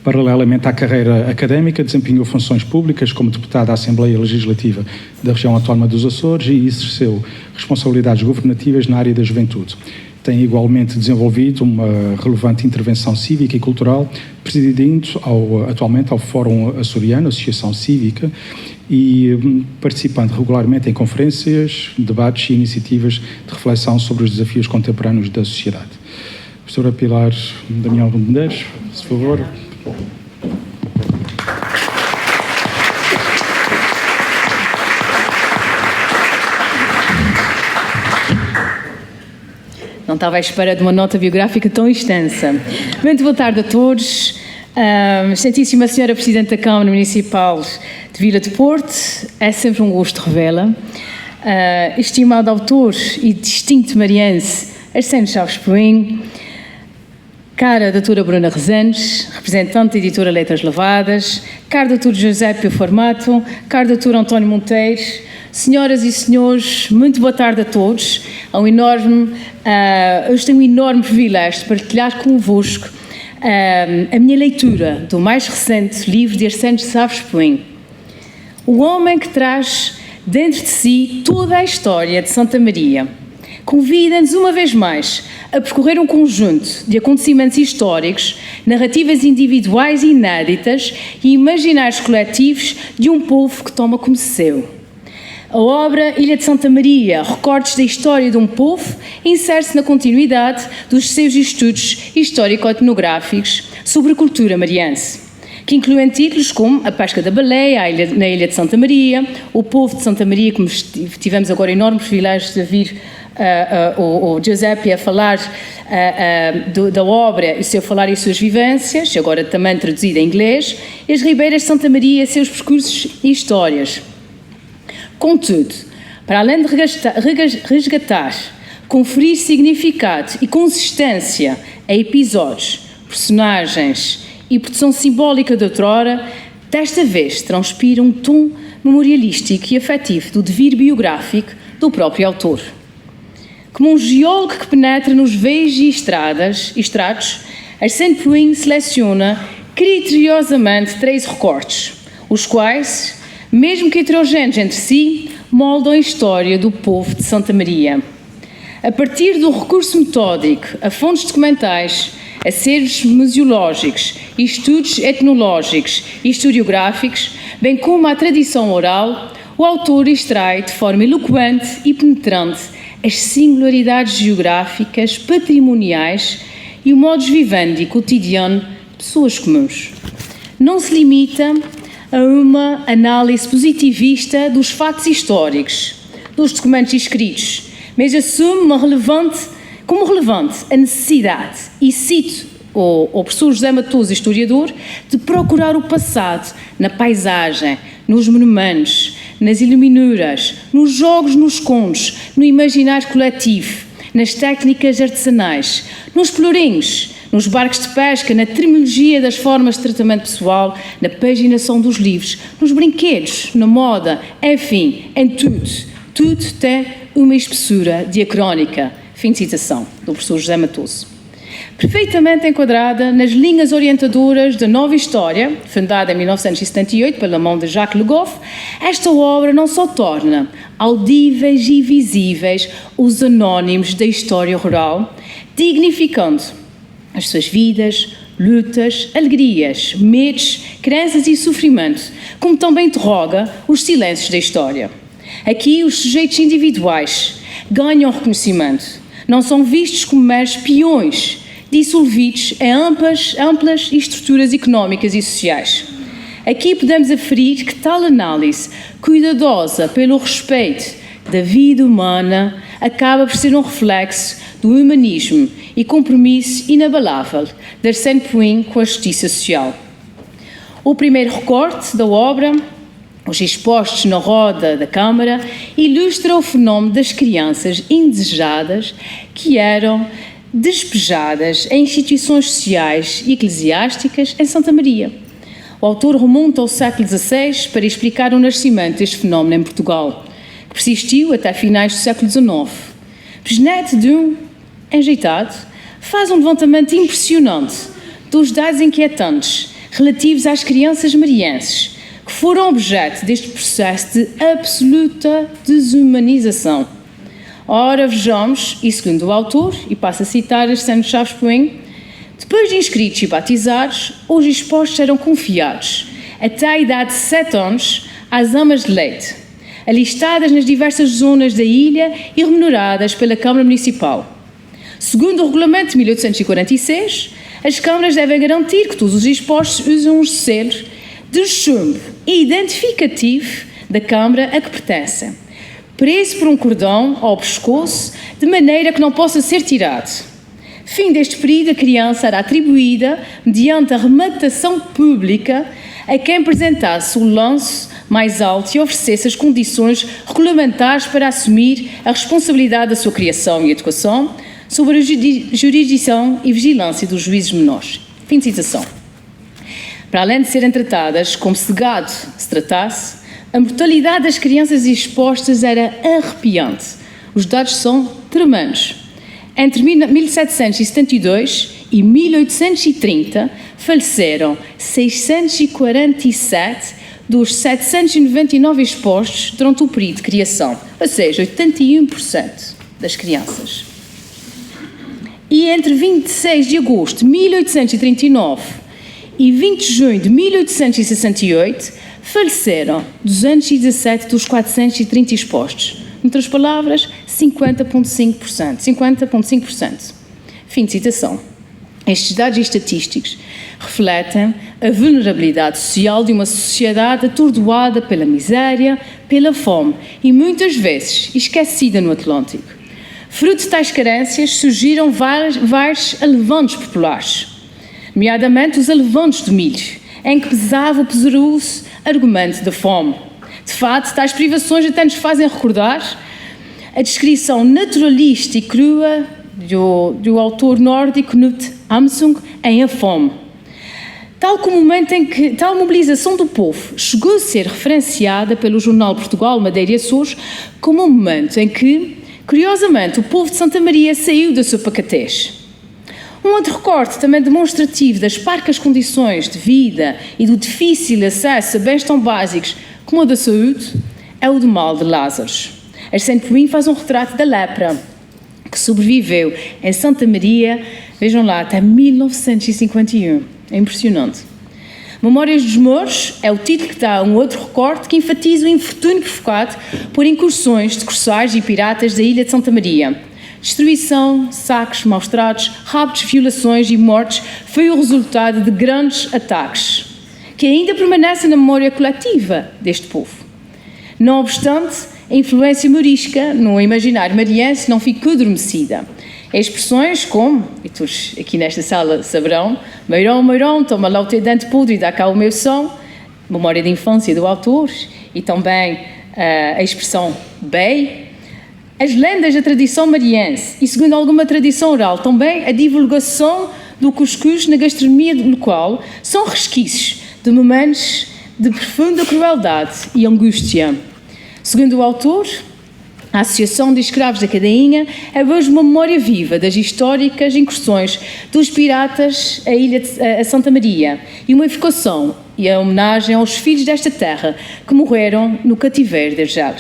Paralelamente à carreira académica, desempenhou funções públicas como deputada da Assembleia Legislativa da Região Autónoma dos Açores e exerceu responsabilidades governativas na área da juventude. Tem igualmente desenvolvido uma relevante intervenção cívica e cultural, presidindo atualmente ao Fórum Açoriano, Associação Cívica, e participando regularmente em conferências, debates e iniciativas de reflexão sobre os desafios contemporâneos da sociedade. Professora Pilar Damião de Medeiros, por favor. Não estava à espera de uma nota biográfica tão extensa. Muito boa tarde a todos. Excelentíssima Senhora Presidente da Câmara Municipal de Vila do Porto, é sempre um gosto revê-la. Estimado autor e distinto mariense Arsénio Chaves Puim, cara doutora Bruna Rezenes, representante da editora Letras Lavadas, caro doutor José Pio Formato, caro doutor António Monteiros, senhoras e senhores, muito boa tarde a todos. Hoje tenho um enorme privilégio de partilhar convosco a minha leitura do mais recente livro de Arsénio Chaves Puim. O homem que traz dentro de si toda a história de Santa Maria. Convida-nos uma vez mais a percorrer um conjunto de acontecimentos históricos, narrativas individuais e inéditas e imaginários coletivos de um povo que toma como seu. A obra Ilha de Santa Maria, recortes da história de um povo, insere-se na continuidade dos seus estudos histórico-etnográficos sobre a cultura mariense, que incluem títulos como A Pesca da Baleia na Ilha de Santa Maria, O Povo de Santa Maria, como tivemos agora o enorme privilégio de ouvir o Giuseppe a falar da obra, o seu falar e as suas vivências, agora também traduzida em inglês, e as Ribeiras de Santa Maria, seus percursos e histórias. Contudo, para além de resgatar, conferir significado e consistência a episódios, personagens e produção simbólica de outrora, desta vez transpira um tom memorialístico e afetivo do devir biográfico do próprio autor. Como um geólogo que penetra nos veios e estratos, Arsénio Puim seleciona criteriosamente 3 recortes, os quais, mesmo que heterogêneos entre si, moldam a história do povo de Santa Maria. A partir do recurso metódico a fontes documentais, acervos museológicos, estudos etnológicos e historiográficos, bem como a tradição oral, o autor extrai de forma eloquente e penetrante as singularidades geográficas, patrimoniais e o modus vivendi cotidiano de pessoas comuns. não se limita a uma análise positivista dos fatos históricos, dos documentos escritos, mas assume como relevante a necessidade, e cito o professor José Matoso, historiador, de procurar o passado na paisagem, nos monumentos, nas iluminuras, nos jogos, nos contos, no imaginário coletivo, nas técnicas artesanais, nos pelourinhos, nos barcos de pesca, na terminologia das formas de tratamento pessoal, na paginação dos livros, nos brinquedos, na moda, enfim, em tudo. Tudo tem uma espessura diacrónica. Fim de citação do professor José Matoso. Perfeitamente enquadrada nas linhas orientadoras da Nova História, fundada em 1978 pela mão de Jacques Le Goff, esta obra não só torna audíveis e visíveis os anónimos da história rural, dignificando as suas vidas, lutas, alegrias, medos, crenças e sofrimento, como também interroga os silêncios da história. Aqui os sujeitos individuais ganham reconhecimento, não são vistos como meros peões, dissolvidos em amplas estruturas económicas e sociais. Aqui podemos aferir que tal análise, cuidadosa pelo respeito da vida humana, acaba por ser um reflexo do humanismo e compromisso inabalável de Arsène Puin com a justiça social. O primeiro recorte da obra, os expostos na roda da Câmara, ilustra o fenómeno das crianças indesejadas que eram despejadas em instituições sociais e eclesiásticas em Santa Maria. O autor remonta ao século XVI para explicar o nascimento deste fenómeno em Portugal, que persistiu até finais do século XIX. Bisneto de um enjeitado faz um levantamento impressionante dos dados inquietantes relativos às crianças marienses, que foram objeto deste processo de absoluta desumanização. Ora, vejamos, e segundo o autor, e passo a citar Arsène Chaves Puin, depois de inscritos e batizados, os expostos eram confiados, até a idade de 7 anos, às amas de leite, alistadas nas diversas zonas da ilha e remuneradas pela Câmara Municipal. Segundo o Regulamento de 1846, as câmaras devem garantir que todos os expostos usam os selos de chumbo identificativo da Câmara a que pertencem, preso por um cordão ao pescoço, de maneira que não possa ser tirado. Fim deste período, a criança era atribuída, mediante a rematação pública, a quem apresentasse o lance mais alto e oferecesse as condições regulamentares para assumir a responsabilidade da sua criação e educação, sob a jurisdição e vigilância dos juízes menores. Fim de citação. Para além de serem tratadas como se de gado se tratasse, a mortalidade das crianças expostas era arrepiante. Os dados são tremendos. Entre 1772 e 1830, faleceram 647 dos 799 expostos durante o período de criação, ou seja, 81% das crianças. E entre 26 de agosto de 1839 e 20 de junho de 1868, faleceram 217 dos 430 expostos. Em outras palavras, 50,5%. Fim de citação. Estes dados estatísticos refletem a vulnerabilidade social de uma sociedade atordoada pela miséria, pela fome e muitas vezes esquecida no Atlântico. Fruto de tais carências surgiram vários alevantos populares, nomeadamente os alevantos do milho, em que pesava o poderoso argumento da fome. De fato, tais privações até nos fazem recordar a descrição naturalista e crua do autor nórdico Knut Hamsun em A Fome. Tal como o momento em que tal mobilização do povo chegou a ser referenciada pelo jornal Portugal, Madeira e Açores, como um momento em que, curiosamente, o povo de Santa Maria saiu da sua pacatez. Um outro recorte também demonstrativo das parcas condições de vida e do difícil acesso a bens tão básicos como o da saúde é o do mal de Lázaro. Arsène Puin faz um retrato da lepra, que sobreviveu em Santa Maria, vejam lá, até 1951. É impressionante. Memórias dos Mouros é o título que dá um outro recorte que enfatiza o infortúnio provocado por incursões de corsários e piratas da ilha de Santa Maria. Destruição, saques, maus-tratos, raptos, violações e mortes foi o resultado de grandes ataques que ainda permanece na memória coletiva deste povo. Não obstante, a influência morisca no imaginário mariense não ficou adormecida. Expressões como, e todos aqui nesta sala saberão, Meirão, Meirão, toma lá o teu dente podre e dá cá o meu som, memória de infância do autor, e também a expressão bem, as lendas da tradição mariense e, segundo alguma tradição oral, também a divulgação do cuscuz na gastronomia local, são resquícios de momentos de profunda crueldade e angústia. Segundo o autor, a Associação de Escravos da Cadainha é hoje uma memória viva das históricas incursões dos piratas à ilha de Santa Maria e uma evocação e a homenagem aos filhos desta terra que morreram no cativeiro de Argel.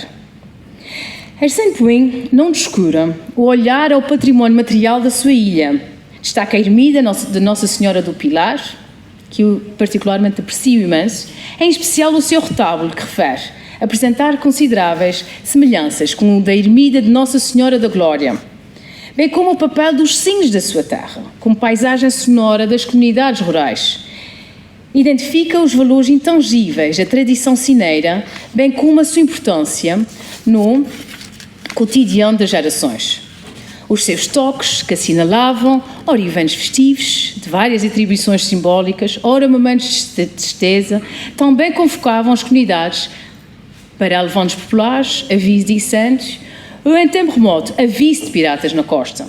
Arsène Puig não descura o olhar ao património material da sua ilha. Destaca a ermida de Nossa Senhora do Pilar, que eu particularmente aprecio imenso, em especial o seu retábulo que refere apresentar consideráveis semelhanças com o da ermida de Nossa Senhora da Glória, bem como o papel dos sinos da sua terra, como paisagem sonora das comunidades rurais. Identifica os valores intangíveis da tradição sineira, bem como a sua importância no cotidiano das gerações. Os seus toques, que assinalavam, ora eventos festivos, de várias atribuições simbólicas, ora momentos de tristeza, também convocavam as comunidades para levantes populares, aviso de incêndios, ou em tempo remoto, aviso de piratas na costa.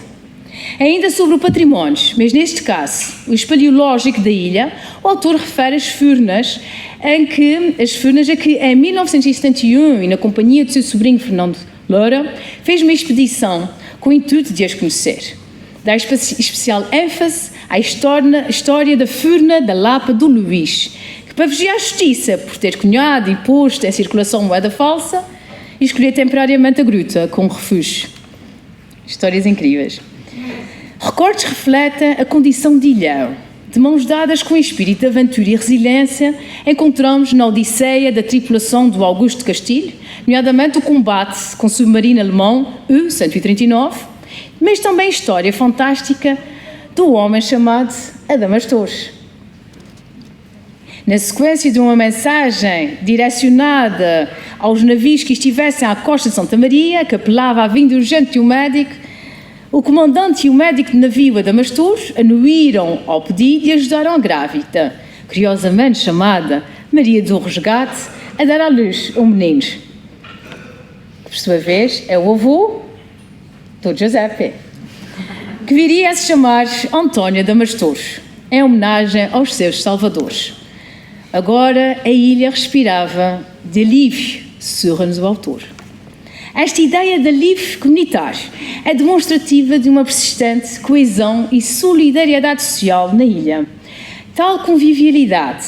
Ainda sobre o património, mas neste caso, o espeleológico da ilha, o autor refere as furnas a que em 1971, e na companhia do seu sobrinho Fernando Loura, fez uma expedição com o intuito de as conhecer. Dá especial ênfase à história da furna da Lapa do Luís, que, para vigiar a justiça por ter cunhado e posto em circulação moeda falsa, e escolher temporariamente a gruta como refúgio. Histórias incríveis. Recortes refletem a condição de ilhéu. De mãos dadas com o espírito de aventura e resiliência, encontramos na Odisseia da tripulação do Augusto de Castilho, nomeadamente o combate com o submarino alemão U-139, mas também a história fantástica do homem chamado Adamastor. Na sequência de uma mensagem direcionada aos navios que estivessem à costa de Santa Maria, que apelava à vinda urgente de um médico, o comandante e o médico de navio Adamastor anuíram ao pedido e ajudaram a grávida, curiosamente chamada Maria do Resgate, a dar à luz um menino, que por sua vez é o avô do Giuseppe, que viria a se chamar António Adamastor, em homenagem aos seus salvadores. Agora a ilha respirava de alívio, sussurra-nos o autor. Esta ideia de alívio comunitário é demonstrativa de uma persistente coesão e solidariedade social na ilha. Tal convivialidade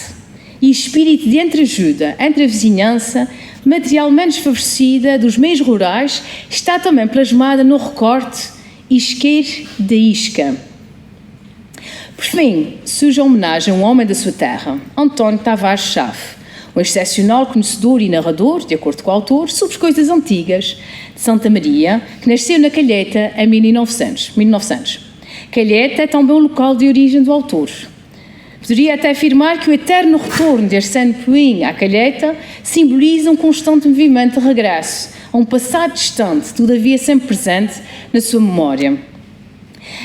e espírito de entreajuda entre a vizinhança, materialmente desfavorecida dos meios rurais, está também plasmada no recorte Isqueiro da Isca. Por fim, surge a homenagem a um homem da sua terra, António Tavares Chave, um excepcional conhecedor e narrador, de acordo com o autor, sobre as coisas antigas de Santa Maria, que nasceu na Calheta em 1900. Calheta é também o local de origem do autor. Poderia até afirmar que o eterno retorno de Arsène Puig à Calheta simboliza um constante movimento de regresso a um passado distante, todavia sempre presente na sua memória.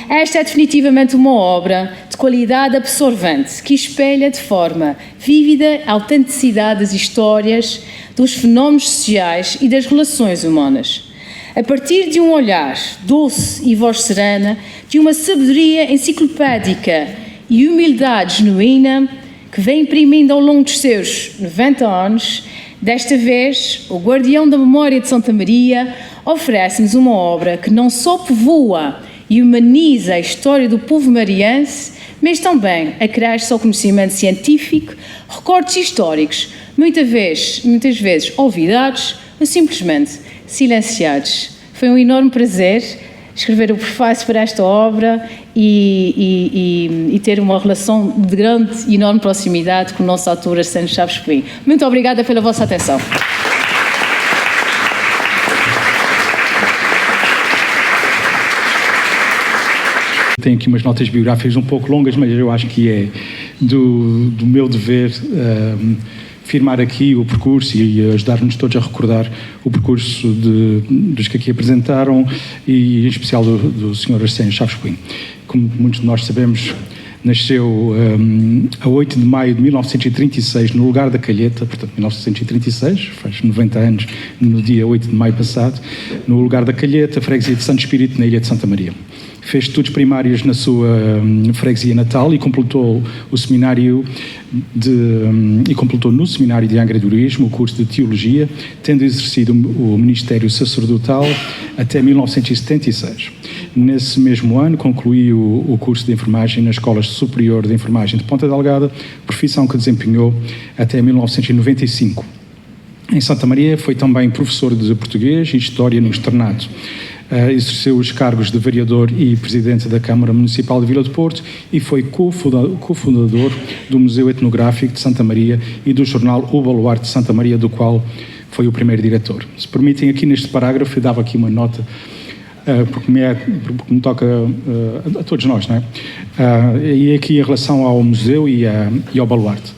Esta é definitivamente uma obra de qualidade absorvente que espelha de forma vívida a autenticidade das histórias, dos fenómenos sociais e das relações humanas. A partir de um olhar doce e voz serena, de uma sabedoria enciclopédica e humildade genuína que vem imprimindo ao longo dos seus 90 anos, desta vez, o Guardião da Memória de Santa Maria oferece-nos uma obra que não só povoa e humaniza a história do povo mariense, mas também acresce ao conhecimento científico recortes históricos, muitas vezes olvidados ou simplesmente silenciados. Foi um enorme prazer escrever o prefácio para esta obra e ter uma relação de grande e enorme proximidade com o nosso autor Arsène Chaves Puig. Muito obrigada pela vossa atenção. Tenho aqui umas notas biográficas um pouco longas, mas eu acho que do meu dever firmar aqui o percurso e ajudar-nos todos a recordar o percurso dos que aqui apresentaram e em especial do Sr. Arsénio Chaves Coimbra. Como muitos de nós sabemos, nasceu a 8 de maio de 1936 no lugar da Calheta, portanto 1936, faz 90 anos no dia 8 de maio passado, no lugar da Calheta, freguesia de Santo Espírito, na ilha de Santa Maria. Fez estudos primários na sua freguesia natal e completou no seminário de Angra do Heroísmo o curso de Teologia, tendo exercido o ministério sacerdotal até 1976. Nesse mesmo ano concluiu o curso de enfermagem na Escola Superior de Enfermagem de Ponta Delgada, profissão que desempenhou até 1995. Em Santa Maria foi também professor de português e história no externato. Exerceu os cargos de vereador e presidente da Câmara Municipal de Vila do Porto e foi cofundador do Museu Etnográfico de Santa Maria e do jornal O Baluarte de Santa Maria, do qual foi o primeiro diretor. Se permitem, aqui neste parágrafo, eu dava aqui uma nota, porque me toca a todos nós, não é? E aqui em relação ao museu e ao Baluarte.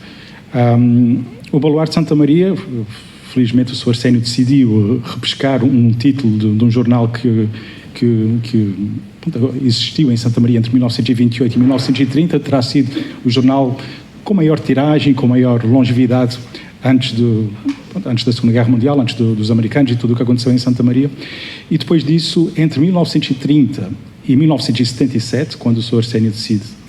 O Baluarte de Santa Maria, felizmente o Sr. Arsénio decidiu repescar um título de um jornal que existiu em Santa Maria entre 1928 e 1930, terá sido o jornal com maior tiragem, com maior longevidade antes da Segunda Guerra Mundial, antes dos americanos e tudo o que aconteceu em Santa Maria. E depois disso, entre 1930 e 1977, quando o Sr. Arsénio decide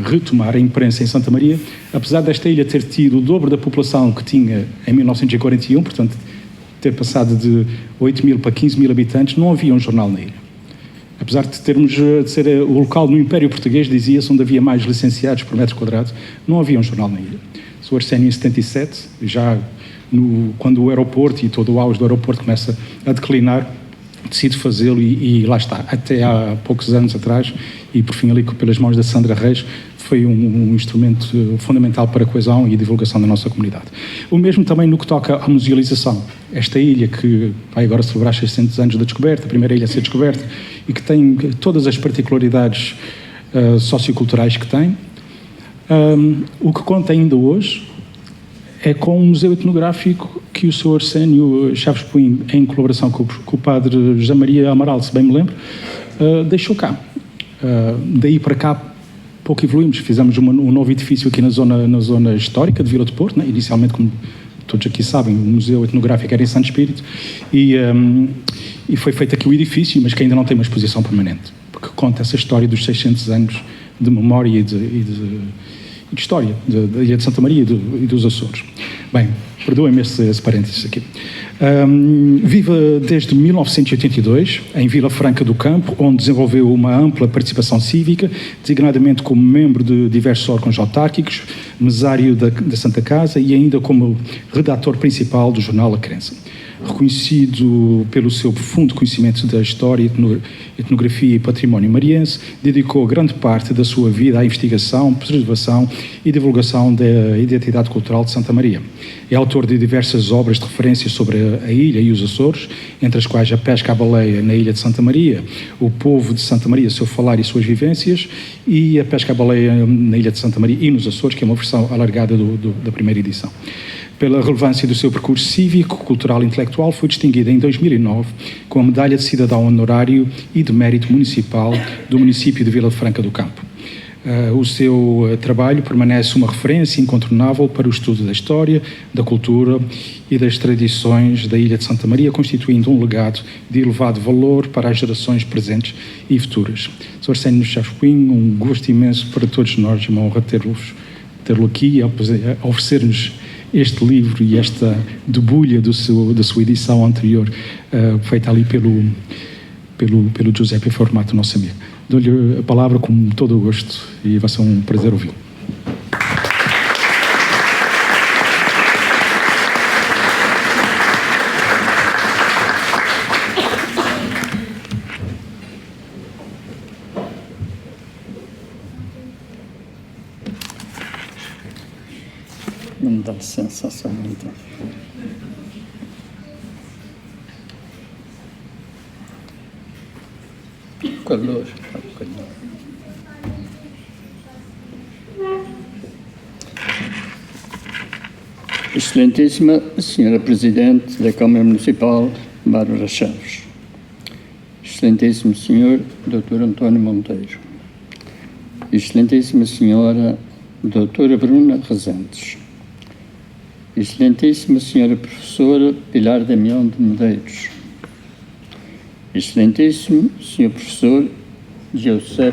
retomar a imprensa em Santa Maria, apesar desta ilha ter tido o dobro da população que tinha em 1941, portanto, ter passado de 8 mil para 15 mil habitantes, não havia um jornal na ilha. Apesar de ser o local no Império Português, dizia-se, onde havia mais licenciados por metro quadrado, não havia um jornal na ilha. O Sr. Arsénio, em 77, já quando o aeroporto e todo o auge do aeroporto começa a declinar, decide fazê-lo e lá está. Até há poucos anos atrás, e por fim ali pelas mãos da Sandra Reis, foi um instrumento fundamental para a coesão e a divulgação da nossa comunidade. O mesmo também no que toca à musealização. Esta ilha que vai agora celebrar 600 anos da descoberta, a primeira ilha a ser descoberta, e que tem todas as particularidades socioculturais que tem, o que conta ainda hoje é com um museu etnográfico que o Sr. Arsénio Chaves Coimbra, em colaboração com o padre José Maria Amaral, se bem me lembro, deixou cá. Daí para cá pouco evoluímos, fizemos um novo edifício aqui na zona histórica de Vila do Porto, né? Inicialmente, como todos aqui sabem, o Museu Etnográfico era em Santo Espírito, e foi feito aqui o edifício, mas que ainda não tem uma exposição permanente, porque conta essa história dos 600 anos de memória e de história da Ilha de Santa Maria e dos Açores. Bem, perdoem-me esse parênteses aqui. Vive desde 1982 em Vila Franca do Campo, onde desenvolveu uma ampla participação cívica, designadamente como membro de diversos órgãos autárquicos, mesário da Santa Casa e ainda como redator principal do jornal A Crença. Reconhecido pelo seu profundo conhecimento da história, etnografia e património mariense, dedicou grande parte da sua vida à investigação, preservação e divulgação da identidade cultural de Santa Maria. É autor de diversas obras de referência sobre a ilha e os Açores, entre as quais A Pesca à Baleia na Ilha de Santa Maria, O Povo de Santa Maria, Seu Falar e Suas Vivências, e A Pesca à Baleia na Ilha de Santa Maria e nos Açores, que é uma versão alargada da primeira edição. Pela relevância do seu percurso cívico, cultural e intelectual, foi distinguida em 2009 com a Medalha de Cidadão Honorário e de Mérito Municipal do município de Vila Franca do Campo. O seu trabalho permanece uma referência incontornável para o estudo da história, da cultura e das tradições da Ilha de Santa Maria, constituindo um legado de elevado valor para as gerações presentes e futuras. Sr. Arsénio Chaves Coimbra, um gosto imenso para todos nós, uma honra tê-lo aqui e oferecer-nos este livro e esta debulha da sua edição anterior, feita ali pelo Giuseppe Formato, nosso amigo. Dou-lhe a palavra com todo o gosto e vai ser um prazer ouvi-lo. Não dá licença, só um minuto. Calor, está um bocadinho. Excelentíssima Senhora Presidente da Câmara Municipal, Bárbara Chaves. Excelentíssimo Senhor Dr. António Monteiro. Excelentíssima Senhora Doutora Bruna Rezendes. Excelentíssima Senhora Professora Pilar Damião de Medeiros. Excelentíssimo Senhor Professor José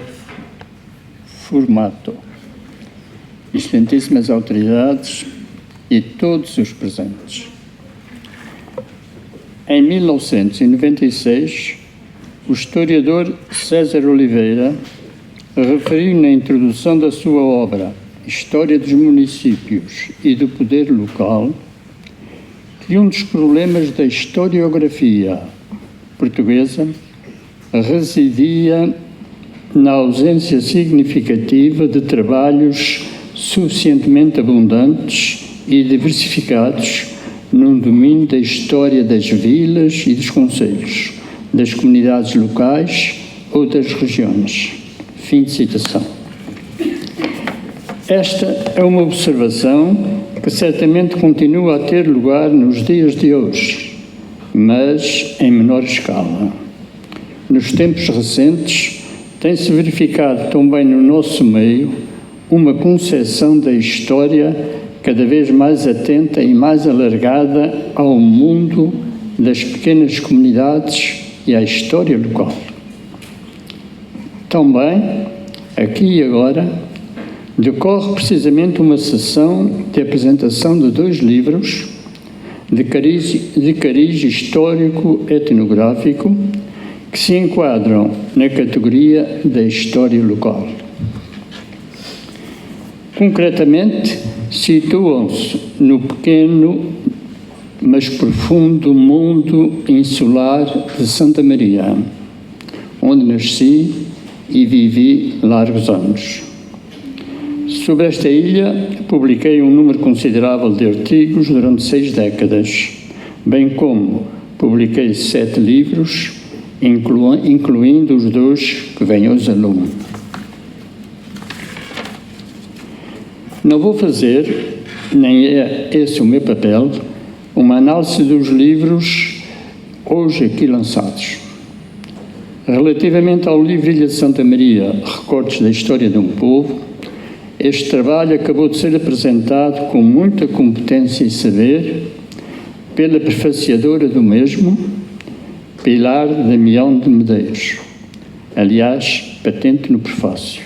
Formato. Excelentíssimas autoridades e todos os presentes. Em 1996, o historiador César Oliveira referiu na introdução da sua obra História dos Municípios e do Poder Local que um dos problemas da historiografia portuguesa residia na ausência significativa de trabalhos suficientemente abundantes e diversificados num domínio da história das vilas e dos concelhos, das comunidades locais ou das regiões. Fim de citação. Esta é uma observação que certamente continua a ter lugar nos dias de hoje, mas em menor escala. Nos tempos recentes, tem-se verificado também no nosso meio uma concepção da história cada vez mais atenta e mais alargada ao mundo das pequenas comunidades e à história local. Também, aqui e agora, decorre precisamente uma sessão de apresentação de 2 livros de cariz histórico-etnográfico que se enquadram na categoria da história local. Concretamente, situam-se no pequeno, mas profundo mundo insular de Santa Maria, onde nasci e vivi largos anos. Sobre esta ilha, publiquei um número considerável de artigos durante 6 décadas, bem como publiquei 7 livros, incluindo os 2 que vêm hoje a lume. Não vou fazer, nem é esse o meu papel, uma análise dos livros hoje aqui lançados. Relativamente ao livro Ilha de Santa Maria, Recortes da História de um Povo, este trabalho acabou de ser apresentado com muita competência e saber pela prefaciadora do mesmo, Pilar Damião de Medeiros, aliás, patente no prefácio,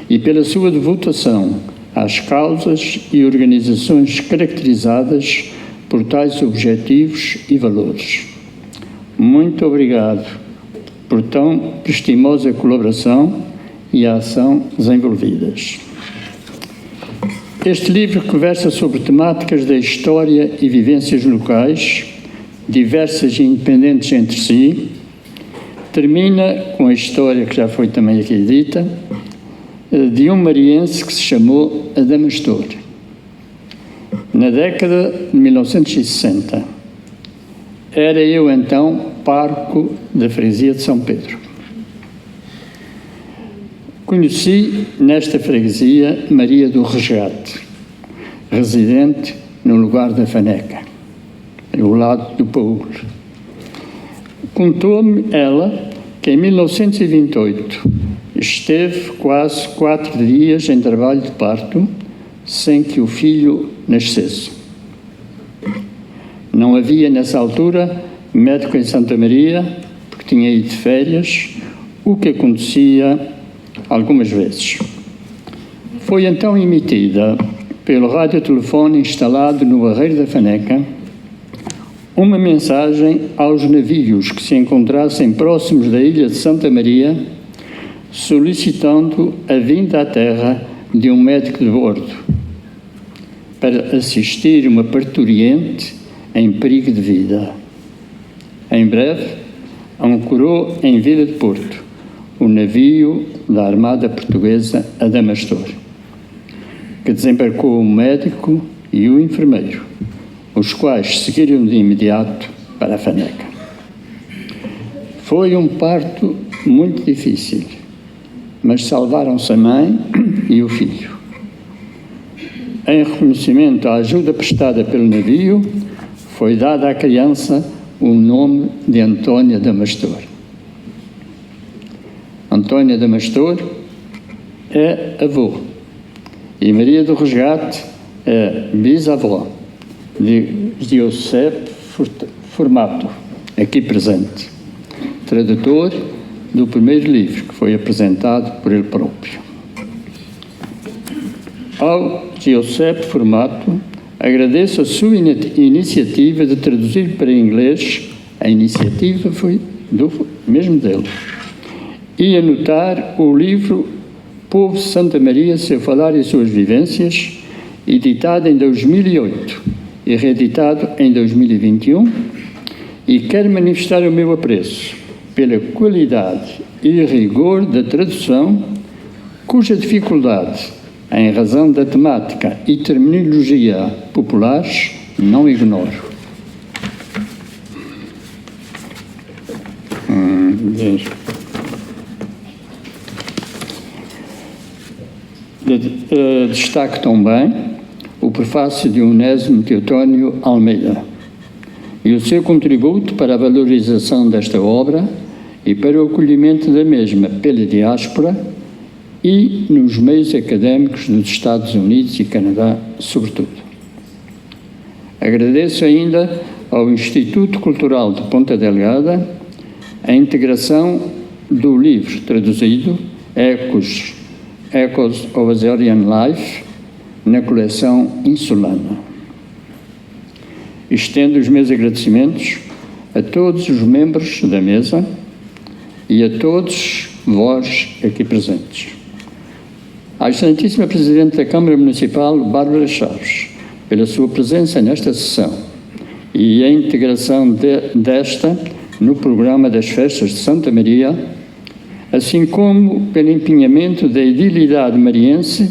e pela sua devotação às causas e organizações caracterizadas por tais objetivos e valores. Muito obrigado por tão prestimosa colaboração e a ação desenvolvidas. Este livro, que versa sobre temáticas da história e vivências locais, diversas e independentes entre si, termina com a história que já foi também aqui dita, de um mariense que se chamou Adamastor. Na década de 1960, era eu então pároco da freguesia de São Pedro. Conheci nesta freguesia Maria do Resgate, residente no lugar da Faneca, ao lado do Paulo. Contou-me ela que em 1928 esteve quase 4 dias em trabalho de parto sem que o filho nascesse. Não havia nessa altura médico em Santa Maria, porque tinha ido de férias, o que acontecia algumas vezes. Foi então emitida pelo radiotelefone instalado no Barreiro da Faneca uma mensagem aos navios que se encontrassem próximos da ilha de Santa Maria, solicitando a vinda à terra de um médico de bordo para assistir uma parturiente em perigo de vida. Em breve, ancorou em Vila de Porto o navio da Armada Portuguesa Adamastor, que desembarcou o médico e o enfermeiro, os quais seguiram de imediato para a Faneca. Foi um parto muito difícil, mas salvaram-se a mãe e o filho. em reconhecimento à ajuda prestada pelo navio, foi dado à criança o nome de Antônia Damastor. Antônia Damastor é avô e Maria do Resgate é bisavó de Giuseppe Formato, aqui presente, tradutor do primeiro livro que foi apresentado por ele próprio. Ao Giuseppe Formato, agradeço a sua iniciativa de traduzir para inglês, a iniciativa foi mesmo dele, e anotar o livro Povo Santa Maria, Seu Falar e Suas Vivências, editado em 2008 e reeditado em 2021, e quero manifestar o meu apreço pela qualidade e rigor da tradução, cuja dificuldade, em razão da temática e terminologia populares, não ignoro. Destaco também o prefácio de Onésimo Teotónio Almeida e o seu contributo para a valorização desta obra e para o acolhimento da mesma pela diáspora e nos meios académicos dos Estados Unidos e Canadá, sobretudo. Agradeço ainda ao Instituto Cultural de Ponta Delgada a integração do livro traduzido Echoes of Azorian Life na coleção Insulana. Estendo os meus agradecimentos a todos os membros da mesa e a todos vós aqui presentes. À Excelentíssima Presidente da Câmara Municipal, Bárbara Chaves, pela sua presença nesta sessão e a integração desta no programa das Festas de Santa Maria, assim como pelo empenhamento da edilidade mariense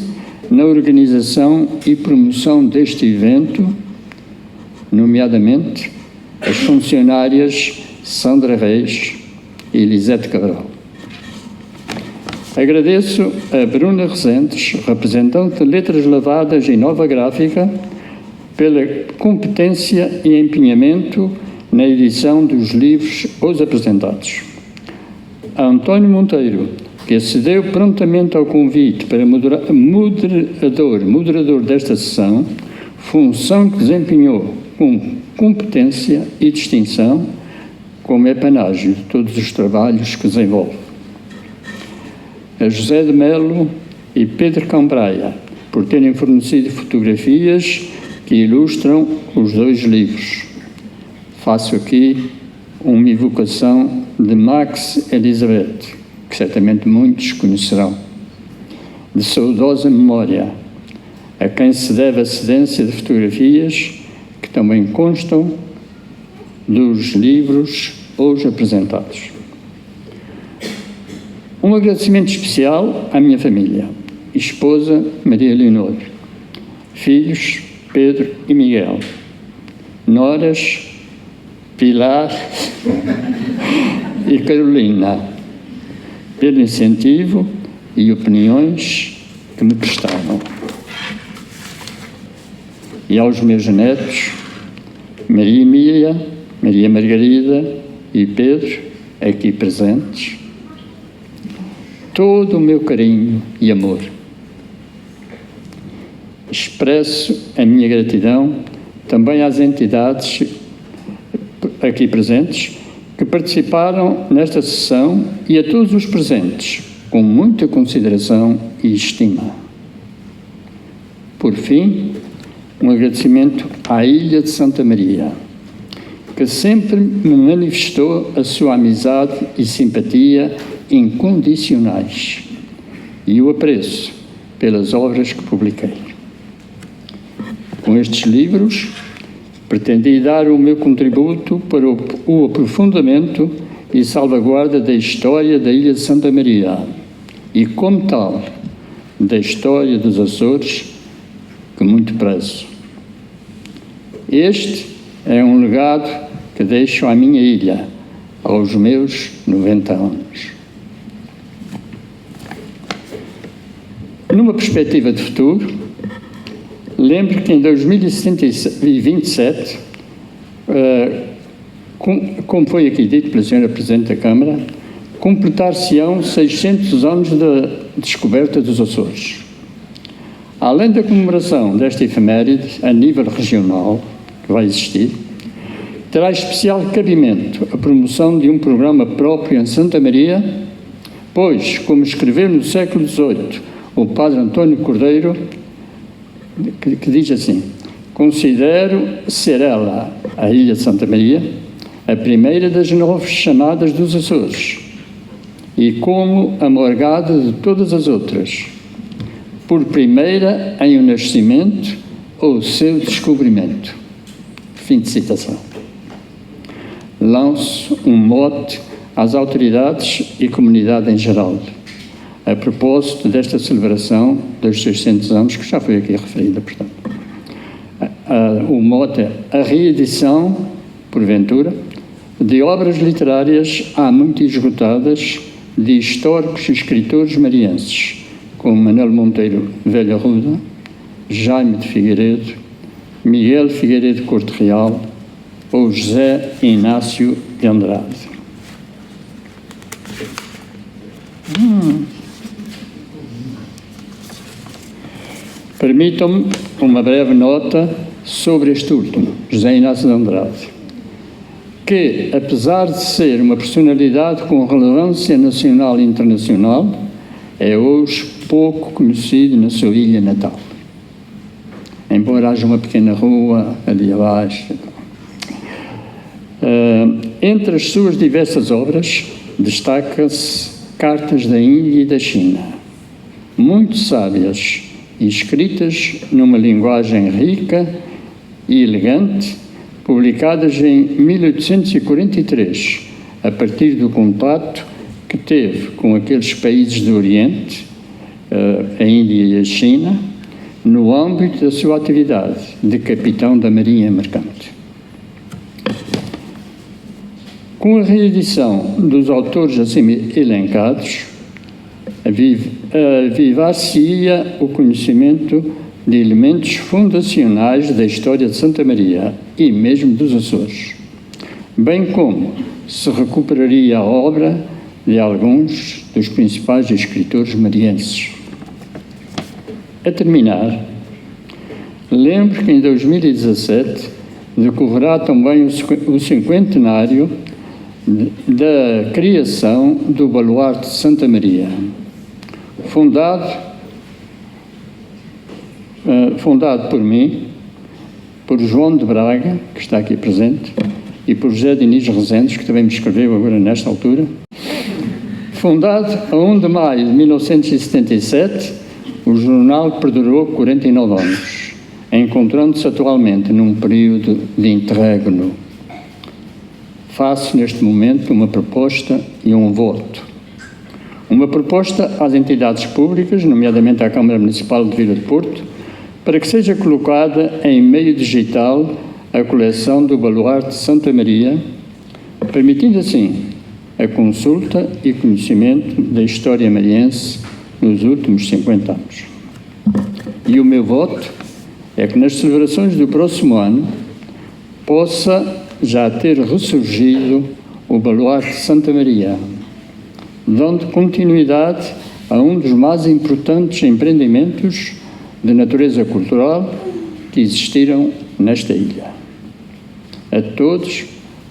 na organização e promoção deste evento, nomeadamente as funcionárias Sandra Reis e Elisete Cabral. Agradeço a Bruna Rezendes, representante de Letras Lavadas e Nova Gráfica, pela competência e empenhamento na edição dos livros hoje apresentados. A António Monteiro, que acedeu prontamente ao convite para moderador desta sessão, função que desempenhou com competência e distinção, como epanágio de todos os trabalhos que desenvolve. A José de Melo e Pedro Cambraia, por terem fornecido fotografias que ilustram os dois livros. Faço aqui uma evocação de Max Elizabeth, que certamente muitos conhecerão, de saudosa memória, a quem se deve a cedência de fotografias que também constam dos livros hoje apresentados. Um agradecimento especial à minha família, esposa Maria Leonor, filhos Pedro e Miguel, noras Pilar e Carolina, pelo incentivo e opiniões que me prestaram. E aos meus netos, Maria Emília, Maria Margarida e Pedro, aqui presentes, todo o meu carinho e amor. Expresso a minha gratidão também às entidades aqui presentes que participaram nesta sessão e a todos os presentes, com muita consideração e estima. Por fim, um agradecimento à Ilha de Santa Maria, que sempre me manifestou a sua amizade e simpatia incondicionais e o apreço pelas obras que publiquei. Com estes livros, pretendi dar o meu contributo para o aprofundamento e salvaguarda da história da Ilha de Santa Maria e, como tal, da história dos Açores, que muito prezo. Este é um legado que deixo à minha ilha, aos meus 90 anos. Numa perspectiva de futuro, lembro que em 2027, como foi aqui dito pela Sra. Presidente da Câmara, completar-se-ão 600 anos da descoberta dos Açores. Além da comemoração desta efeméride a nível regional, que vai existir, terá especial cabimento a promoção de um programa próprio em Santa Maria, pois, como escreveu no século XVIII o padre António Cordeiro, que diz assim: considero ser ela, a Ilha de Santa Maria, a primeira das 9 chamadas dos Açores, e como a morgada de todas as outras, por primeira em o nascimento ou o seu descobrimento. Fim de citação. Lanço um mote às autoridades e comunidade em geral, a propósito desta celebração dos 600 anos, que já foi aqui referida, portanto. O mote é a reedição, porventura, de obras literárias há muito esgotadas de históricos escritores marienses, como Manuel Monteiro Velha Ruda, Jaime de Figueiredo, Miguel Figueiredo Corte Real ou José Inácio de Andrade. Permitam-me uma breve nota sobre este último, José Inácio de Andrade, que, apesar de ser uma personalidade com relevância nacional e internacional, é hoje pouco conhecido na sua ilha natal. Embora haja uma pequena rua ali abaixo. Entre as suas diversas obras, destaca-se Cartas da Índia e da China, muito sábias e escritas numa linguagem rica e elegante, publicadas em 1843, a partir do contato que teve com aqueles países do Oriente, a Índia e a China, no âmbito da sua atividade de capitão da Marinha Mercante. Com a reedição dos autores assim elencados, avivar-se-ia o conhecimento de elementos fundacionais da história de Santa Maria e mesmo dos Açores, bem como se recuperaria a obra de alguns dos principais escritores marienses. A terminar, lembro que em 2017 decorrerá também o cinquentenário da criação do Baluarte de Santa Maria, fundado por mim, por João de Braga, que está aqui presente, e por José Diniz Rezendes, que também me escreveu agora nesta altura. Fundado a 1 de maio de 1977, o jornal perdurou 49 anos, encontrando-se atualmente num período de interregno. Faço neste momento uma proposta e um voto. Uma proposta às entidades públicas, nomeadamente à Câmara Municipal de Vila de Porto, para que seja colocada em meio digital a coleção do Baluarte de Santa Maria, permitindo assim a consulta e conhecimento da história mariense nos últimos 50 anos. E o meu voto é que nas celebrações do próximo ano possa já ter ressurgido o Baluarte de Santa Maria, dando continuidade a um dos mais importantes empreendimentos de natureza cultural que existiram nesta ilha. A todos,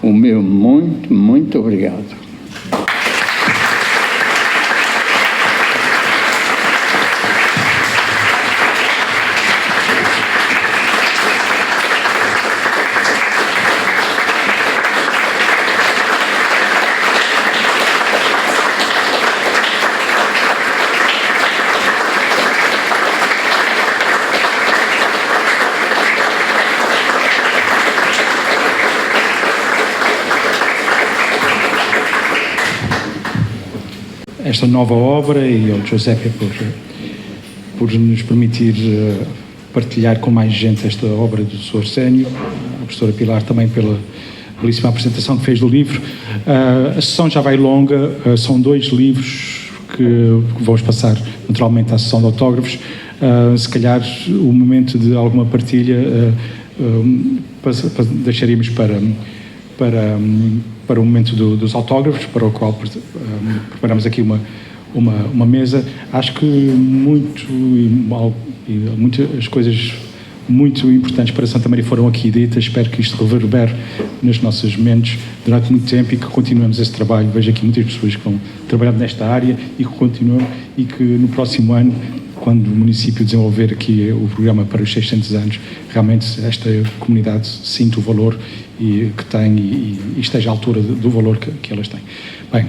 o meu muito obrigado. Esta nova obra e ao Giuseppe por nos permitir partilhar com mais gente esta obra do Sr. Arsénio, a professora Pilar também pela belíssima apresentação que fez do livro. A sessão já vai longa, são 2 livros que vamos passar naturalmente à sessão de autógrafos. se calhar o momento de alguma partilha deixaríamos para o momento dos autógrafos, para o qual preparamos aqui uma mesa. Acho que muitas coisas muito importantes para Santa Maria foram aqui ditas. Espero que isto reverbere nas nossas mentes durante muito tempo e que continuemos esse trabalho. Vejo aqui muitas pessoas que vão trabalhar nesta área e que continuam, e que no próximo ano, quando o município desenvolver aqui o programa para os 600 anos, realmente esta comunidade sinta o valor que tem e esteja à altura do valor que elas têm. Bem,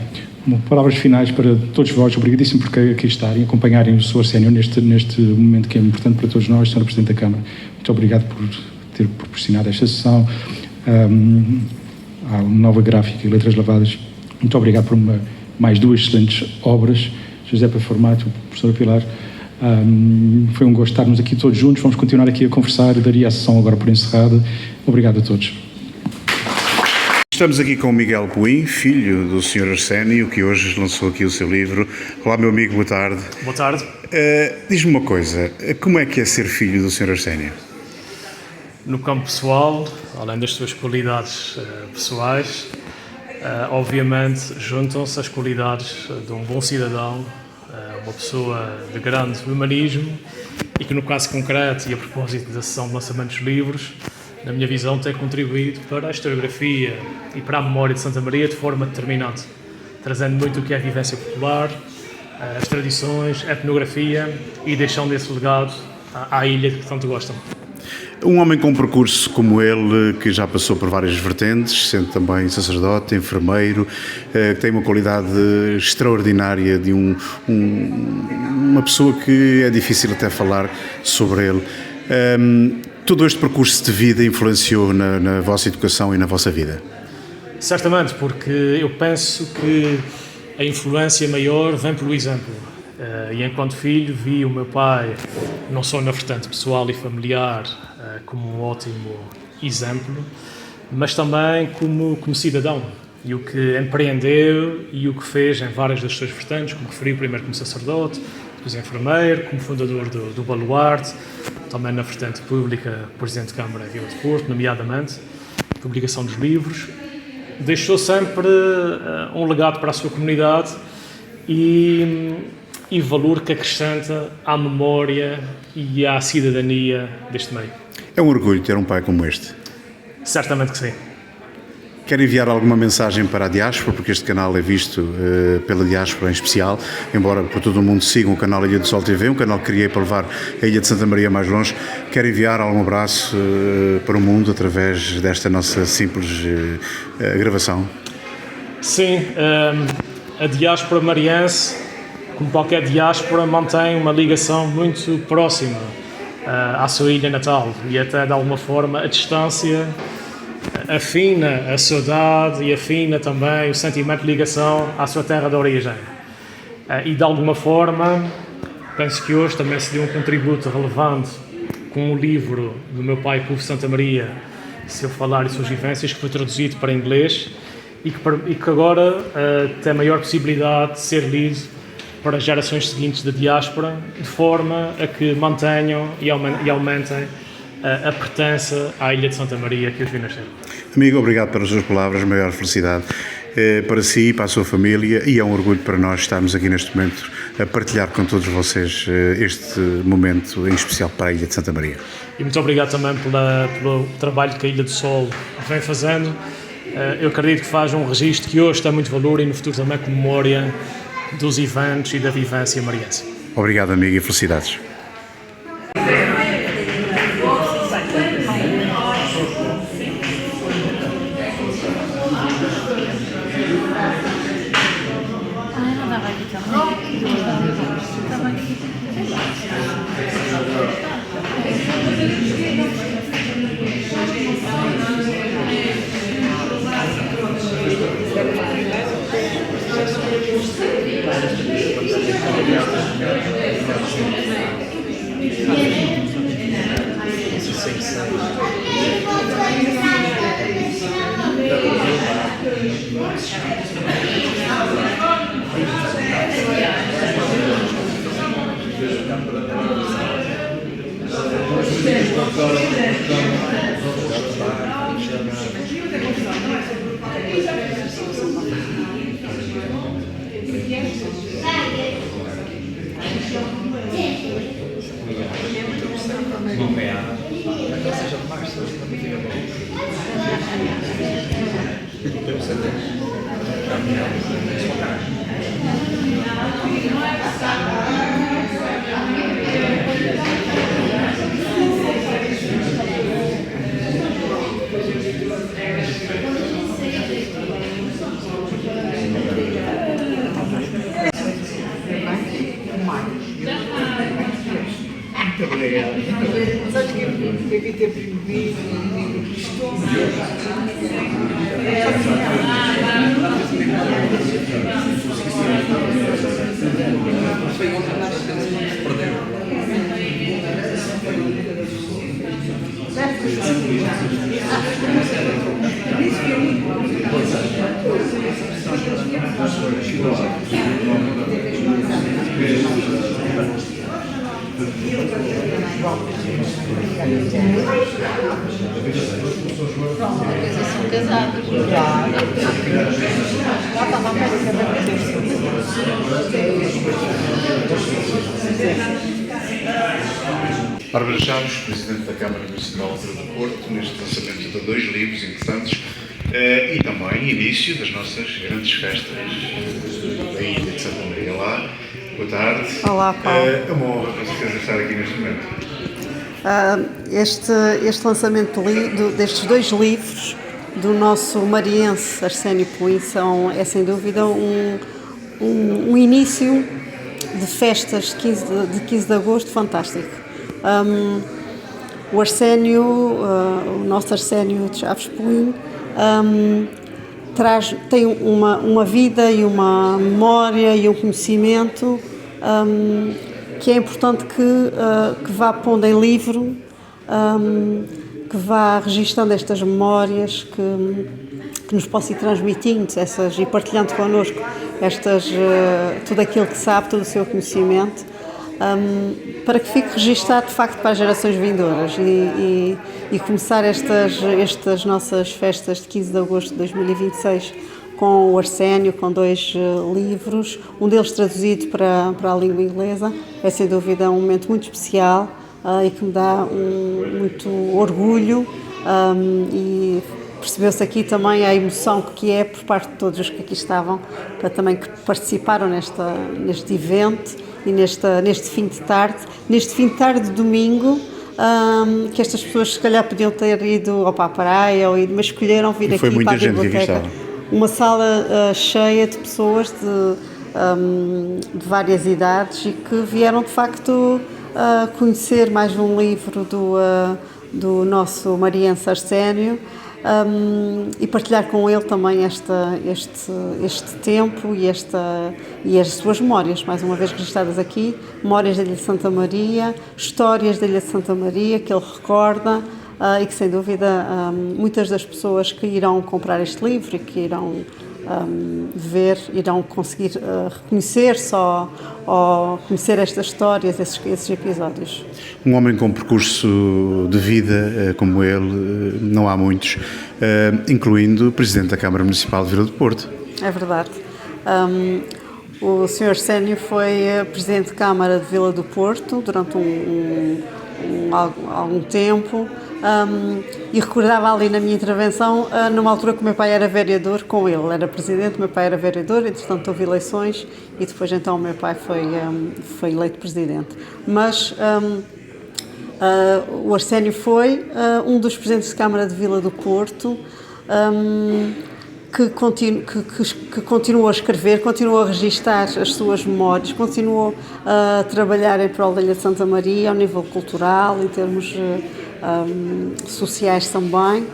palavras finais para todos vós. Obrigadíssimo por aqui estarem, acompanharem o Sr. Arsénio neste momento que é importante para todos nós. Sr. Presidente da Câmara, muito obrigado por ter proporcionado esta sessão. À Nova Gráfica e Letras Lavadas, muito obrigado por mais 2 excelentes obras. Josepa Formato, professora Pilar, foi um gosto estarmos aqui todos juntos. Vamos continuar aqui a conversar. Daria a sessão agora por encerrada. Obrigado a todos. Estamos aqui com o Miguel Puim, filho do Sr. Arsénio, que hoje lançou aqui o seu livro. Olá, meu amigo, boa tarde. Boa tarde. Diz-me uma coisa, como é que é ser filho do Sr. Arsénio? No campo pessoal, além das suas qualidades pessoais, obviamente juntam-se as qualidades de um bom cidadão, uma pessoa de grande humanismo e que, no caso concreto e a propósito da sessão de lançamento dos livros, na minha visão, tem contribuído para a historiografia e para a memória de Santa Maria de forma determinante, trazendo muito o que é a vivência popular, as tradições, a etnografia e deixando esse legado à ilha que tanto gostam. Um homem com um percurso como ele, que já passou por várias vertentes, sendo também sacerdote, enfermeiro, que tem uma qualidade extraordinária de uma pessoa que é difícil até falar sobre ele. Todo este percurso de vida influenciou na vossa educação e na vossa vida? Certamente, porque eu penso que a influência maior vem pelo exemplo. E enquanto filho vi o meu pai, não só na vertente pessoal e familiar, como um ótimo exemplo, mas também como cidadão. E o que empreendeu e o que fez em várias das suas vertentes, como referi primeiro como sacerdote, depois enfermeiro, como fundador do Baluarte, também na vertente pública, Presidente de Câmara de Vila de Porto, nomeadamente, publicação dos livros. Deixou sempre um legado para a sua comunidade e valor que acrescenta à memória e à cidadania deste meio. É um orgulho ter um pai como este? Certamente que sim. Quer enviar alguma mensagem para a diáspora, porque este canal é visto pela diáspora em especial, embora por todo o mundo sigam o canal Ilha do Sol TV, um canal que criei para levar a Ilha de Santa Maria mais longe. Quer enviar algum abraço para o mundo através desta nossa simples gravação? Sim, a diáspora mariense, como qualquer diáspora, mantém uma ligação muito próxima à sua ilha natal e até de alguma forma a distância afina a saudade e afina também o sentimento de ligação à sua terra de origem. E de alguma forma, penso que hoje também se deu um contributo relevante com o livro do meu pai, Povo de Santa Maria, Seu Falar e Suas Vivências, que foi traduzido para inglês e que agora tem a maior possibilidade de ser lido para gerações seguintes da diáspora, de forma a que mantenham e aumentem a pertença à Ilha de Santa Maria que os viu nascer. Amigo, obrigado pelas suas palavras, maior felicidade para si, para a sua família, e é um orgulho para nós estarmos aqui neste momento a partilhar com todos vocês este momento em especial para a Ilha de Santa Maria. E muito obrigado também pelo trabalho que a Ilha do Sol vem fazendo. Eu acredito que faz um registro que hoje tem muito valor e no futuro também com memória dos eventos e da vivência mariense. Obrigado, amigo, e felicidades. Bárbara Chaves, Presidente da Câmara Municipal do Porto, neste lançamento de 2 livros importantes e também início das nossas grandes festas da Ilha de Santa Maria lá. Boa tarde. Olá, Paulo. É uma honra para vocês estar aqui neste momento. Este lançamento destes 2 livros do nosso mariense Arsénio Puin é sem dúvida um início de festas de 15 de agosto fantástico. O Arsénio, o nosso Arsénio de Chaves Puin, tem uma vida e uma memória e um conhecimento que é importante que vá pondo em livro, que vá registando estas memórias, que nos possa ir transmitindo e partilhando connosco tudo aquilo que sabe, todo o seu conhecimento, para que fique registado de facto para as gerações vindouras e começar estas nossas festas de 15 de agosto de 2026 com o Arsénio, com 2 livros, um deles traduzido para a língua inglesa. É sem dúvida um momento muito especial e que me dá muito orgulho, e percebeu-se aqui também a emoção que é por parte de todos os que aqui estavam, também que participaram neste evento e neste fim de tarde de domingo, que estas pessoas se calhar podiam ter ido para a praia, mas escolheram vir aqui para a biblioteca. Uma sala cheia de pessoas de várias idades e que vieram de facto conhecer mais um livro do nosso mariense Arsénio, e partilhar com ele também este tempo e as suas memórias, mais uma vez registradas aqui, memórias da Ilha de Santa Maria, histórias da Ilha de Santa Maria que ele recorda, e que sem dúvida muitas das pessoas que irão comprar este livro e que irão ver, irão conseguir reconhecer ou conhecer estas histórias, esses episódios. Um homem com percurso de vida como ele, não há muitos, incluindo o Presidente da Câmara Municipal de Vila do Porto. É verdade. O Sr. Arsénio foi Presidente de Câmara de Vila do Porto durante algum tempo, e recordava ali na minha intervenção, numa altura que o meu pai era vereador com ele, era presidente, o meu pai era vereador, entretanto houve eleições e depois então o meu pai foi eleito presidente. Mas o Arsénio foi um dos presidentes de Câmara de Vila do Porto, que continuou a escrever, continuou a registar as suas memórias, continuou a trabalhar em prol da Ilha de Santa Maria, ao nível cultural, em termos sociais também,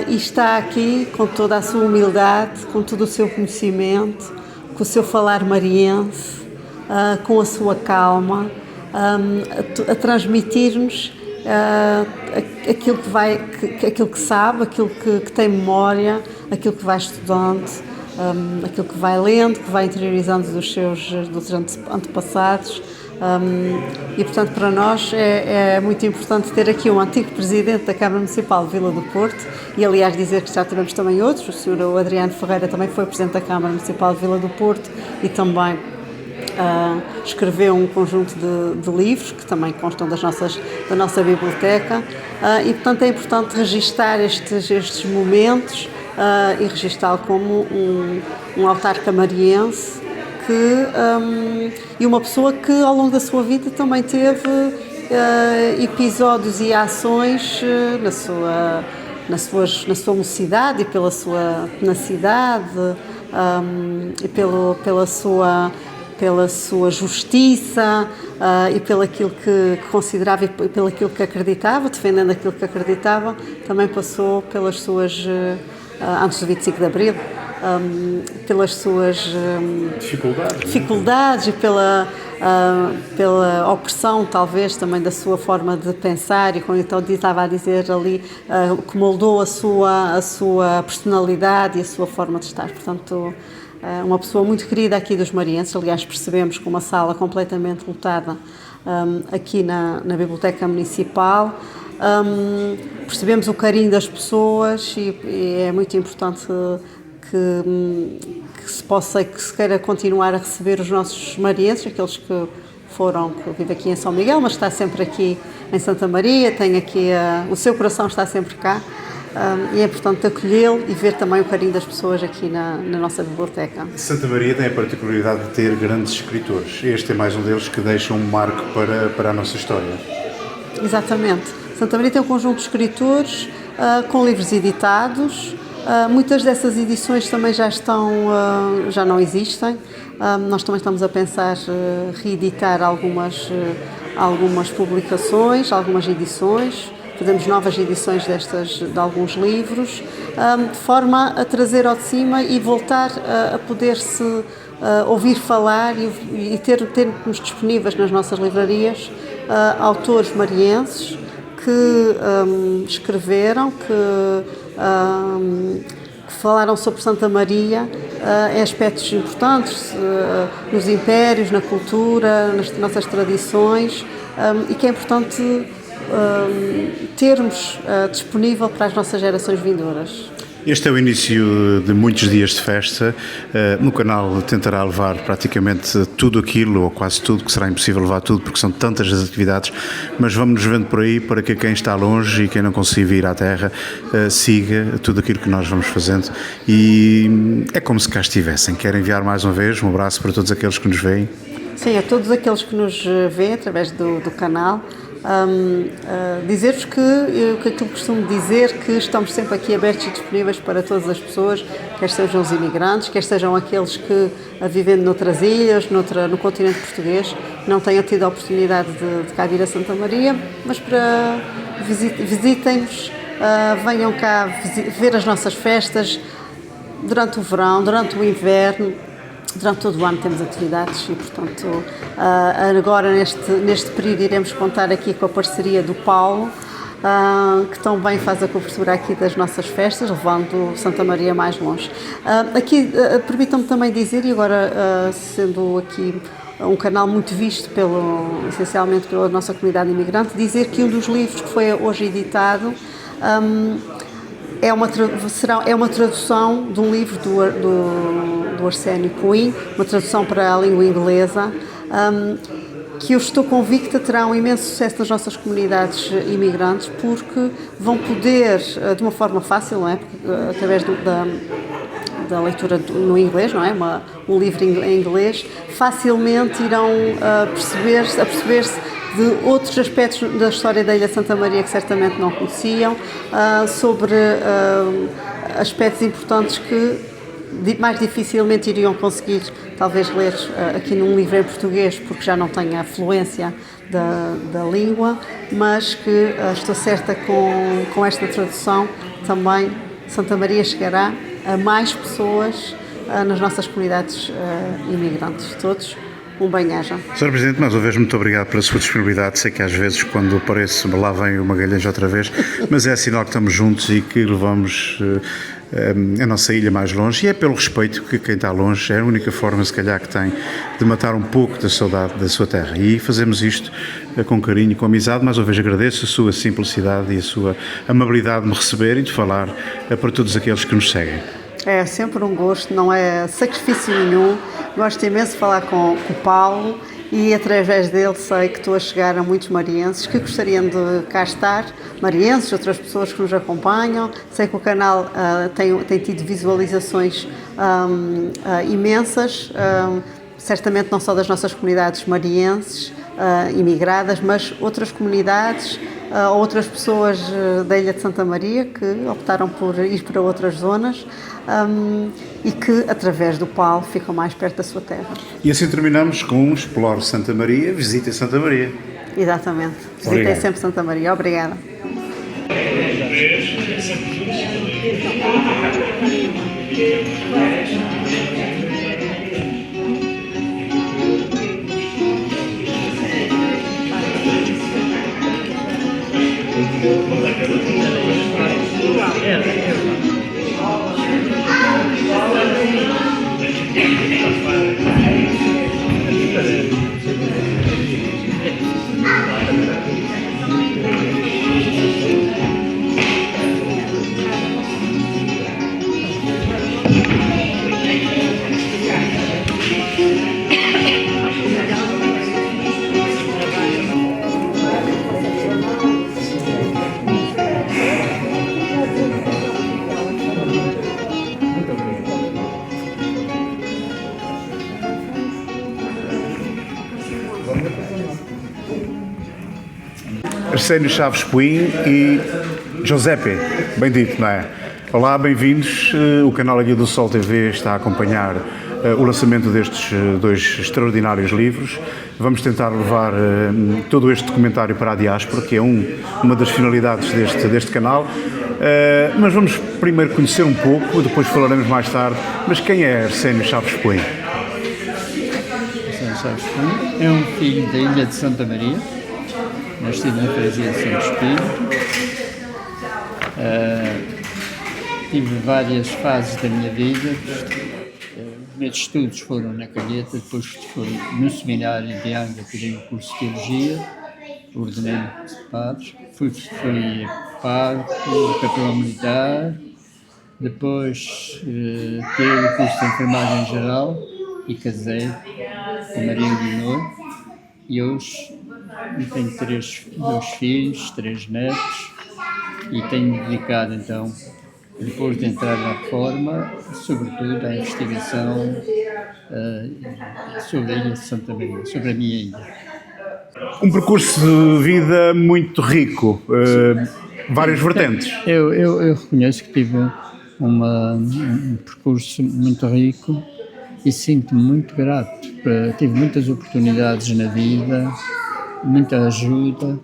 e está aqui com toda a sua humildade, com todo o seu conhecimento, com o seu falar mariense, com a sua calma, a transmitir-nos aquilo que sabe, aquilo que tem memória, aquilo que vai estudando, aquilo que vai lendo, que vai interiorizando dos seus antepassados, e portanto para nós é muito importante ter aqui um antigo presidente da Câmara Municipal de Vila do Porto, e aliás dizer que já tivemos também outros. O Sr. Adriano Ferreira também foi presidente da Câmara Municipal de Vila do Porto e também escreveu um conjunto de livros que também constam da nossa biblioteca, e portanto é importante registar estes momentos e registá-lo como um autarca mariense e uma pessoa que ao longo da sua vida também teve episódios e ações na sua mocidade e pela sua tenacidade e pela sua justiça e pelo aquilo que considerava e pelo aquilo que acreditava, defendendo aquilo que acreditava. Também passou pelas suas, antes do 25 de Abril, pelas suas dificuldades e pela opressão, talvez, também da sua forma de pensar, e como então estava a dizer ali, que moldou a sua personalidade e a sua forma de estar. Portanto, uma pessoa muito querida aqui dos marienses. Aliás, percebemos com uma sala completamente lotada aqui na Biblioteca Municipal. Percebemos o carinho das pessoas e é muito importante que se queira continuar a receber os nossos marienses, aqueles que vivem aqui em São Miguel, mas está sempre aqui em Santa Maria, tem aqui, o seu coração está sempre cá, e é importante acolhê-lo e ver também o carinho das pessoas aqui na nossa biblioteca. Santa Maria tem a particularidade de ter grandes escritores. Este é mais um deles que deixa um marco para a nossa história. Exatamente. Santa Maria tem um conjunto de escritores com livros editados. Muitas dessas edições também já não existem. Nós também estamos a pensar reeditar algumas publicações, algumas edições. Fazemos novas edições de alguns livros, de forma a trazer ao de cima e voltar a poder-se ouvir falar e termos disponíveis nas nossas livrarias autores marienses que escreveram, que falaram sobre Santa Maria em aspectos importantes, nos impérios, na cultura, nas nossas tradições, e que é importante termos disponível para as nossas gerações vindouras. Este é o início de muitos dias de festa. No canal tentará levar praticamente tudo aquilo, ou quase tudo, que será impossível levar tudo, porque são tantas as atividades, mas vamos nos vendo por aí para que quem está longe e quem não conseguir vir à terra siga tudo aquilo que nós vamos fazendo. E é como se cá estivessem. Quero enviar mais uma vez um abraço para todos aqueles que nos veem. Sim, a todos aqueles que nos veem através do canal. Dizer-vos que aquilo que costumo dizer, que estamos sempre aqui abertos e disponíveis para todas as pessoas, quer sejam os imigrantes, quer sejam aqueles que vivendo noutras ilhas, no continente português, não tenham tido a oportunidade de cá vir a Santa Maria, mas para visitem-nos, venham cá ver as nossas festas durante o verão, durante o inverno. Durante todo o ano temos atividades e, portanto, agora neste período iremos contar aqui com a parceria do Paulo, que também faz a cobertura aqui das nossas festas, levando Santa Maria mais longe. Aqui, permitam-me também dizer, e agora sendo aqui um canal muito visto essencialmente pela nossa comunidade imigrante, dizer que um dos livros que foi hoje editado é uma tradução de um livro do Arsénio Puig, uma tradução para a língua inglesa, que eu estou convicta terá um imenso sucesso nas nossas comunidades imigrantes, porque vão poder, de uma forma fácil, não é? Porque, através da leitura no inglês, não é? Um livro em inglês, facilmente irão perceber-se de outros aspectos da história da Ilha Santa Maria que certamente não conheciam, sobre aspectos importantes que mais dificilmente iriam conseguir talvez ler aqui num livro em português, porque já não têm a fluência da língua, mas que estou certa com esta tradução também Santa Maria chegará a mais pessoas nas nossas comunidades imigrantes. Todos um bem-aja. Sr. Presidente, mais uma vez, muito obrigado pela sua disponibilidade. Sei que às vezes, quando apareço, lá vem o Magalhães outra vez, mas é sinal que estamos juntos e que levamos a nossa ilha mais longe, e é pelo respeito que quem está longe é a única forma, se calhar, que tem de matar um pouco da saudade da sua terra. E fazemos isto com carinho, com amizade. Mais uma vez agradeço a sua simplicidade e a sua amabilidade de me receber e de falar para todos aqueles que nos seguem. É sempre um gosto, não é sacrifício nenhum. Gosto imenso de falar com o Paulo e através dele sei que estou a chegar a muitos marienses que gostariam de cá estar, marienses, outras pessoas que nos acompanham. Sei que o canal tem tido visualizações imensas, certamente não só das nossas comunidades marienses, imigradas, mas outras comunidades, outras pessoas da Ilha de Santa Maria que optaram por ir para outras zonas e que, através do PAL, ficam mais perto da sua terra. E assim terminamos com um Explore Santa Maria, Visite Santa Maria. Exatamente. Visitei Obrigado. sempre Santa Maria. Obrigada. Arsénio Chaves Puim e Giuseppe, bem dito, não é? Olá, bem-vindos. O canal Guia do Sol TV está a acompanhar o lançamento destes dois extraordinários livros. Vamos tentar levar todo este documentário para a diáspora, que é uma das finalidades deste canal. Mas vamos primeiro conhecer um pouco, depois falaremos mais tarde. Mas quem é Arsénio Chaves Puim? Arsénio Chaves Puim é um filho da Ilha de Santa Maria, nascido na freguesia de Santo Espírito. Tive várias fases da minha vida. Os meus estudos foram na Calheta, depois fui no seminário de Angra, tirei o curso de Teologia, ordenei-me de padre, fui pároco, capelão militar, depois tirei o curso de Enfermagem Geral e casei com Maria Leonor, e hoje tenho dois filhos, 3 netos, e tenho dedicado então, depois de entrar na reforma, sobretudo à investigação sobre a Ilha de Santa Maria, sobre a minha ilha. Um percurso de vida muito rico, várias vertentes. Eu reconheço que tive um percurso muito rico e sinto-me muito grato. Tive muitas oportunidades na vida, muita ajuda,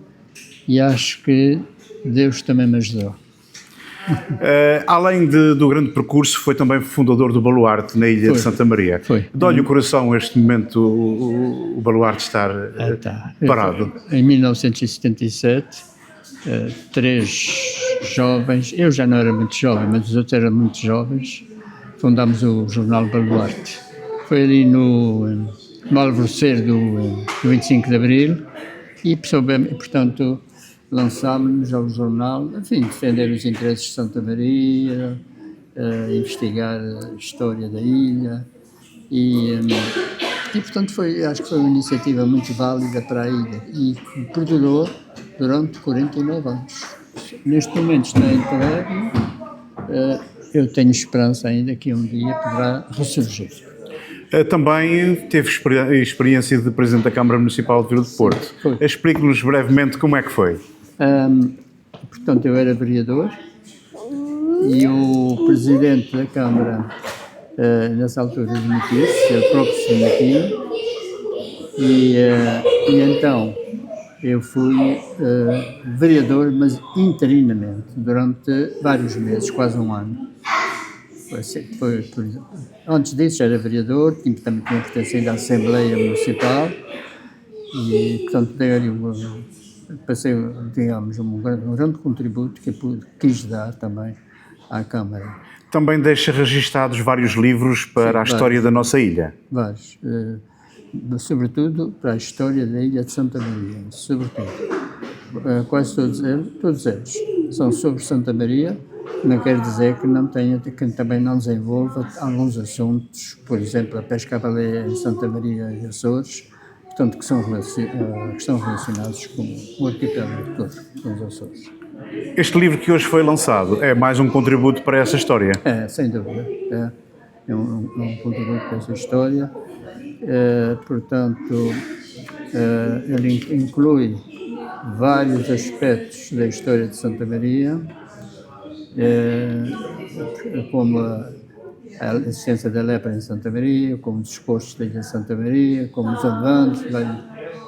e acho que Deus também me ajudou. Além do grande percurso, foi também fundador do Baluarte na Ilha de Santa Maria. Foi. Dói-lhe o coração este momento o Baluarte estar parado? Em 1977, 3 jovens, eu já não era muito jovem, mas os outros eram muito jovens, fundámos o jornal Baluarte. Foi ali no alvorecer do 25 de Abril e, portanto, lançámos-nos ao jornal, enfim, defender os interesses de Santa Maria, investigar a história da ilha e portanto, acho que foi uma iniciativa muito válida para a ilha e que perdurou durante 49 anos. Neste momento está entregue, eu tenho esperança ainda que um dia poderá ressurgir. Também teve experiência de Presidente da Câmara Municipal de Vila do Porto. Explique-nos brevemente como é que foi. Portanto, eu era vereador e o Presidente da Câmara, nessa altura, demitiu-se, ele próprio se demitiu, e então eu fui vereador, mas interinamente, durante vários meses, quase um ano. Antes disso era vereador, também tinha pertencido à Assembleia Municipal e, portanto, passei, digamos, um grande contributo que quis dar também à Câmara. Também deixa registados vários livros para a história da nossa ilha. Vários, sobretudo para a história da Ilha de Santa Maria, sobretudo. Quase todos eles são sobre Santa Maria. Não quer dizer que também não desenvolva alguns assuntos, por exemplo, a pesca à baleia em Santa Maria e Açores, portanto, que estão relacionados com o arquipélago todo, com os Açores. Este livro que hoje foi lançado é mais um contributo para essa história? É, sem dúvida. É um contributo para essa história. Portanto, ele inclui vários aspectos da história de Santa Maria, como a existência da lepra em Santa Maria, como os expostos da ilha de Santa Maria, como os avanços,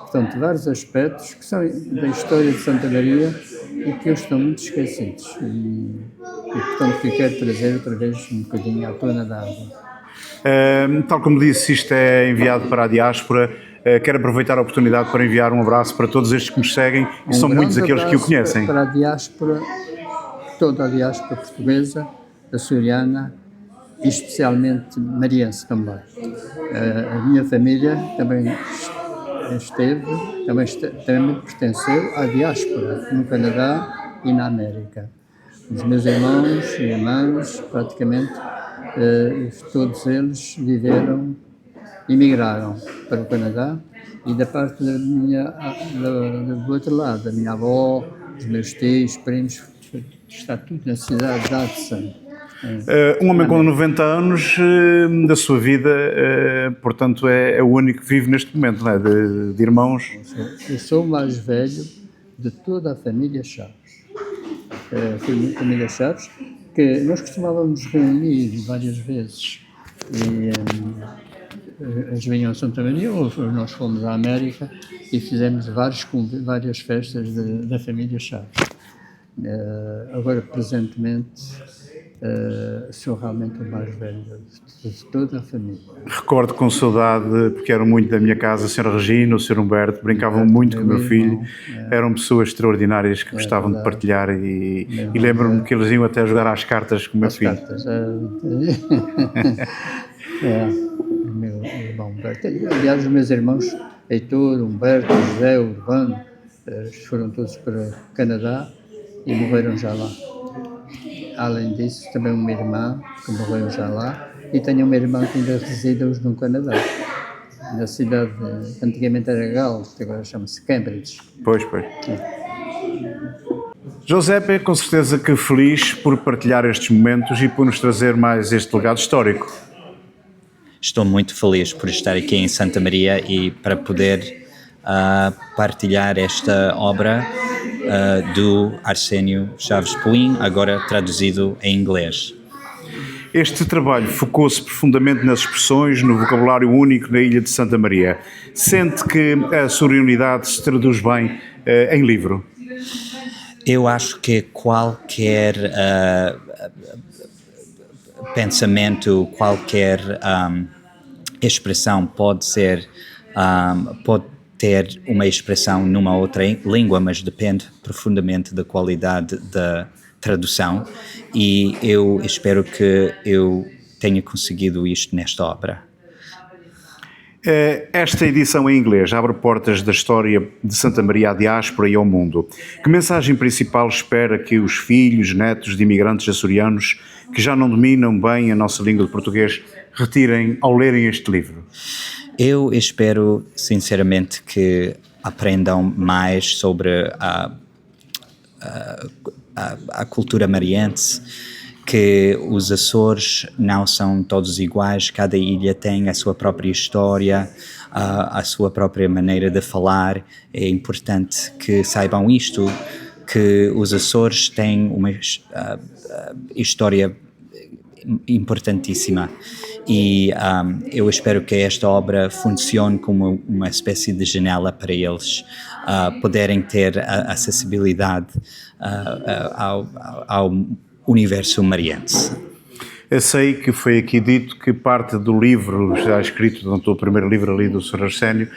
portanto, vários aspectos que são da história de Santa Maria e que hoje estão muito esquecidos. E portanto, que quero trazer outra vez um bocadinho à tona da água. Tal como disse, isto é enviado para a diáspora. Quero aproveitar a oportunidade para enviar um abraço para todos estes que nos seguem e são muitos aqueles que o conhecem. Para a diáspora, toda a diáspora portuguesa, açoriana e especialmente mariense também. A minha família também também pertenceu à diáspora no Canadá e na América. Os meus irmãos e irmãs, praticamente, todos eles emigraram para o Canadá e da parte do outro lado, da minha avó, dos meus tios, primos, está tudo na cidade de Hudson. Um homem com 90 anos da sua vida, portanto, é o único que vive neste momento, não é? De irmãos. Eu sou o mais velho de toda a família Chaves. A família Chaves, que nós costumávamos reunir várias vezes. E eles vinham a Santa Maria, ou nós fomos à América e fizemos várias festas da família Chaves. Agora, presentemente, sou realmente o mais velho de toda a família. Recordo com saudade, porque eram muito da minha casa, a Sra. Regina, o Sr. Humberto, brincavam muito com o meu filho, eram pessoas extraordinárias que gostavam de partilhar e lembro-me que eles iam até jogar às cartas com o meu filho. O meu irmão Humberto. Aliás, os meus irmãos, Heitor, Humberto, José, Urbano, foram todos para o Canadá e morreram já lá. Além disso, também uma irmã que morreu já lá e tenho uma irmã que ainda reside hoje no Canadá, na cidade que antigamente era Gales, que agora chama-se Cambridge. Pois. Giuseppe, com certeza que feliz por partilhar estes momentos e por nos trazer mais este legado histórico. Estou muito feliz por estar aqui em Santa Maria e para poder partilhar esta obra do Arsénio Chaves Puim, agora traduzido em inglês. Este trabalho focou-se profundamente nas expressões, no vocabulário único na ilha de Santa Maria. Sente que a sua unidade se traduz bem em livro? Eu acho que qualquer pensamento, qualquer expressão pode ter uma expressão numa outra língua, mas depende profundamente da qualidade da tradução e eu espero que eu tenha conseguido isto nesta obra. Esta edição em inglês abre portas da história de Santa Maria à diáspora e ao mundo. Que mensagem principal espera que os filhos, netos de imigrantes açorianos que já não dominam bem a nossa língua de português retirem ao lerem este livro? Eu espero, sinceramente, que aprendam mais sobre a cultura mariense, que os Açores não são todos iguais, cada ilha tem a sua própria história, a sua própria maneira de falar. É importante que saibam isto, que os Açores têm uma história importantíssima e eu espero que esta obra funcione como uma espécie de janela para eles poderem ter acessibilidade ao universo mariense. Eu sei que foi aqui dito que parte do livro, já escrito, o primeiro livro ali do Sr. Arsénio,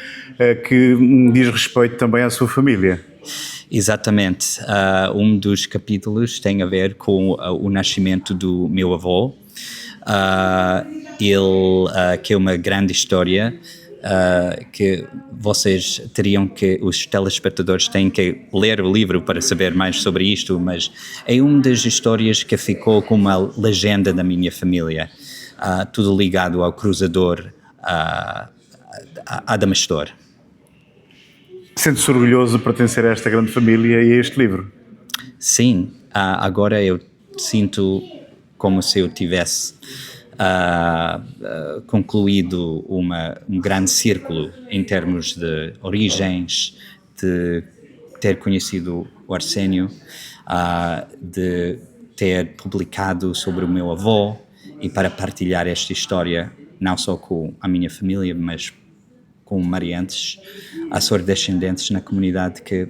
que diz respeito também à sua família. Exatamente. Um dos capítulos tem a ver com o nascimento do meu avô. Que é uma grande história que vocês os telespectadores têm que ler o livro para saber mais sobre isto, mas é uma das histórias que ficou como uma legenda da minha família, tudo ligado ao cruzador Adamastor. Sente-se orgulhoso de pertencer a esta grande família e a este livro? Sim, agora eu sinto como se eu tivesse concluído um grande círculo em termos de origens, de ter conhecido o Arsénio, de ter publicado sobre o meu avô e para partilhar esta história não só com a minha família, mas com mariantes, açores-descendentes na comunidade que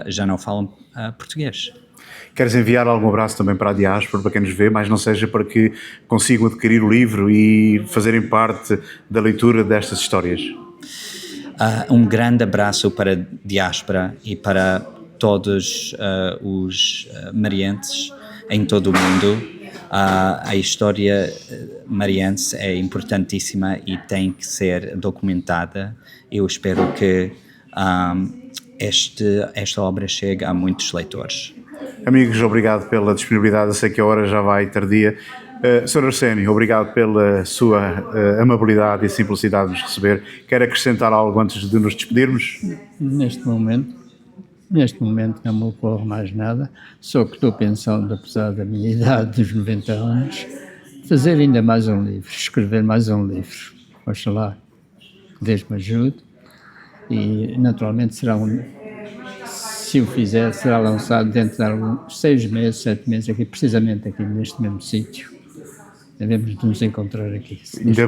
já não falam português. Queres enviar algum abraço também para a diáspora, para quem nos vê, mas não seja para que consigam adquirir o livro e fazerem parte da leitura destas histórias? Um grande abraço para a diáspora e para todos os marienses em todo o mundo. A história mariense é importantíssima e tem que ser documentada. Eu espero que esta obra chegue a muitos leitores. Amigos, obrigado pela disponibilidade. Eu sei que a hora já vai tardia. Sr. Arsénio, obrigado pela sua amabilidade e simplicidade de nos receber. Quer acrescentar algo antes de nos despedirmos? Neste momento não me ocorre mais nada, só que estou pensando, apesar da minha idade dos 90 anos, fazer ainda mais um livro, escrever mais um livro. Oxalá que Deus me ajude e naturalmente se o fizer, será lançado dentro de alguns 6 meses, 7 meses, precisamente aqui neste mesmo sítio. Devemos nos encontrar aqui. Ainda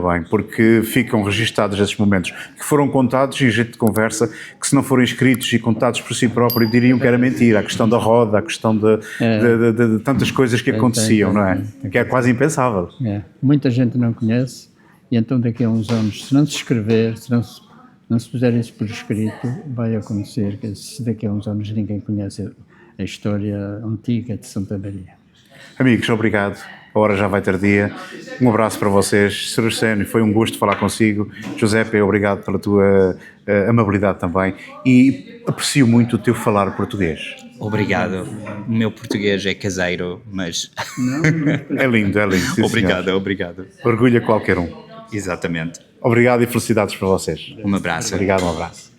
bem, porque ficam registados esses momentos que foram contados e a gente conversa que se não forem escritos e contados por si próprio diriam que era mentira, a questão da roda, a questão de tantas coisas que aconteciam, não é? Que é quase impensável. Muita gente não conhece e então daqui a uns anos, se não se escrever, se não se puser isso por escrito, vai acontecer que se daqui a uns anos ninguém conhece a história antiga de Santa Maria. Amigos, obrigado. A hora já vai tardia. Um abraço para vocês. Sr. Arsénio, foi um gosto falar consigo. Giuseppe, obrigado pela tua amabilidade também. E aprecio muito o teu falar português. Obrigado. O meu português é caseiro, mas... É lindo. Sim, Obrigado. Orgulha qualquer um. Exatamente. Obrigado e felicidades para vocês. Um abraço. Obrigado, um abraço.